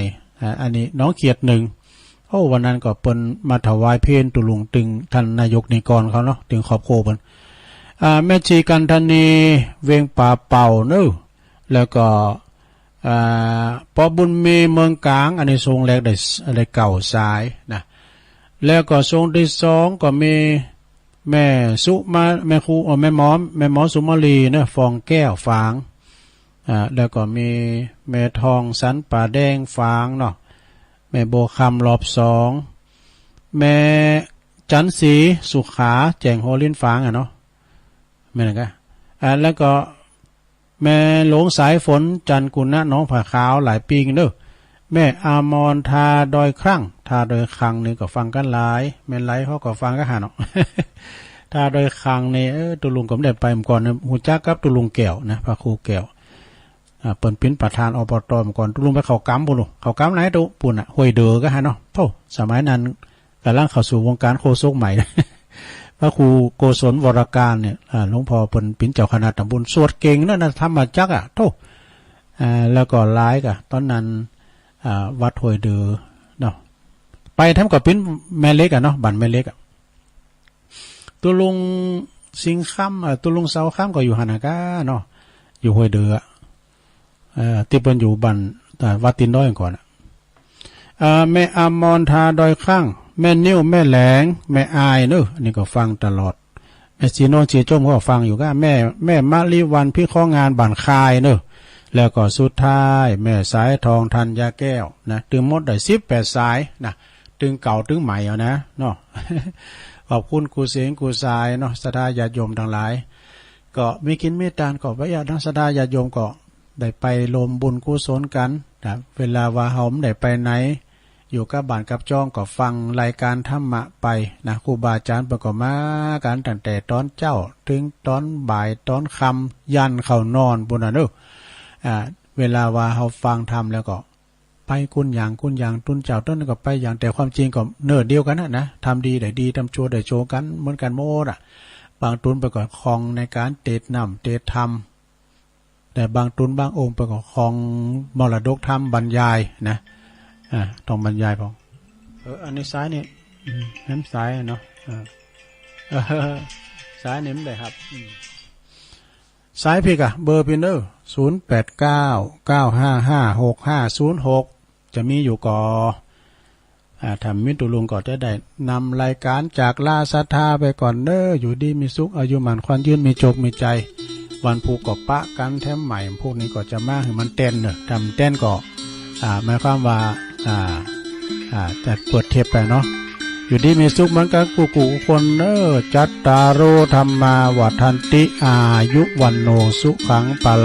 Speaker 1: อันนี้น้องเขียดหนึ่งวันนั้นก็เปิ้นมาถวายเพลตุลุงตึงท่านนายกนิกรเขาเนาะถึงขอบโคเปิ้นแม่ชีกันธนีเวงป่าเป่าเนอะแล้วก็ปอบุญมีเมืองกลางอันนี้ทรงแรกได้เก่าสายนะแล้วก็ทรงที่สองก็มีแม่สุมาแม่ครูแม่หมอสุมาลีเนอะฟองแก้วฝางแล้วก็มีแม่ทองสันป่าแดงฝางเนาะแม่โบคำรอบสองแม่จันสีสุขาแจงโฮลินฝางเนาะแม่นก็แล้วก็แม่หลงสายฝนจันกุณะน้องผาขาวหลายปีกันเด้อแม่อามรทาดอยครั่งทาดอยครั้งนี่ก็ฟังกันหลายแม่นไหลเขาก็ฟังก็หาเนาะ ทาดอยครั้งนี่ตุลุงก็ได้ไปก่อนหูจักกับตุลุงแก้วนะพระครูแก้วเปิ้นเป็นประธานอบตก่อนตุลุงไปเข้ากำปุ่นเข้ากำไหนตุปุ่นห้วยเดือก็หาเนาะโธ่สมัยนั้นกำลังเข้าสู่วงการโคศกใหม่พระครูโกศลวรการเนี่ยหลวงพ่อเป็นเจ้าคณะตำบลสวดเก่งนั่นนะทำมาจักโธ่แล้วก็ร้ายกะตอนนั้นวัดห้วยเดือเนาะไปทำกับเป็นแม่เล็กเนาะบ้านแม่เล็กตัวลุงสิงค่ำตัวลุงเสาค่ำก็อยู่หานากาเนาะอยู่ห้วยเดือที่เป็นอยู่บ้านวัดตินด้อยก่อนแม่อมรทาดอยข้างแม่นิ้วแม่แหลงแม่อายเนอะนี่ก็ฟังตลอดแม่จีโนจีจมก็ฟังอยู่ก็แม่มะลิวันพี่ข้องานบ้านคายเนอะแล้วก็สุดท้ายแม่สายทองทันยาแก้วนะถึงหมดได้18สายนะถึงเก่าถึงใหม่นะเนาะ ขอบคุณครูเสียงครูสายเนาะศรัทธาญาติโยมทั้งหลายก็มีกินเมตตาก็พระญาติศรัทธาญาติโยมก็ได้ไปรวมบุญกุศลกันนะเวลาว่าเฮาได้ไปไหนอยู่กับบ้านกับจ้องก็ฟังรายการธรรมะไปนะครูบาอาจารย์ประกอบมากันตั้งแต่ตอนเจ้าถึงตอนบ่ายตอนค่ำยันเข้านอนบุญน่ะเด้อเวลาว่าเฮาฟังธรรมแล้วก็ไปกุนอย่างตุนเจ้าต้นก็ไปอย่างแต่ความจริงก็เนิร์ดเดียวกันนะทำดีได้ดีทำชั่วได้ชั่วกันเหมือนกันโมดบางตุนไปก่อนคลองในการเตะนำเตะธรรมแต่บางตุนบางองค์ไปก่อนคลองมรดกธรรมบรรยายนะต้องบรรยายพออันนี้ซ้ายนี่น้ำซ้ายเนาะซ้ายนี่ไม่ได้ครับซ้ายพี่กะเบอร์พินเนอร์0899556506จะมีอยู่ก่อทำมิตรลุงก็จะได้นำรายการจากลาศรัทธาไปก่อนเด้ออยู่ดีมีสุขอายุมันควันยืนมีโจกมีใจวันผูกก็ปะกันแถมใหม่พวกนี้ก็จะมาให้มันเต้นเนอะทำเต้นก็หมายความว่าจะเปิดเทปไปเนาะ อยู่ดีมีสุขเหมือนกันกูคนจัตตารโอธรรมาวัฏันติอายุวันโนสุขังปะละ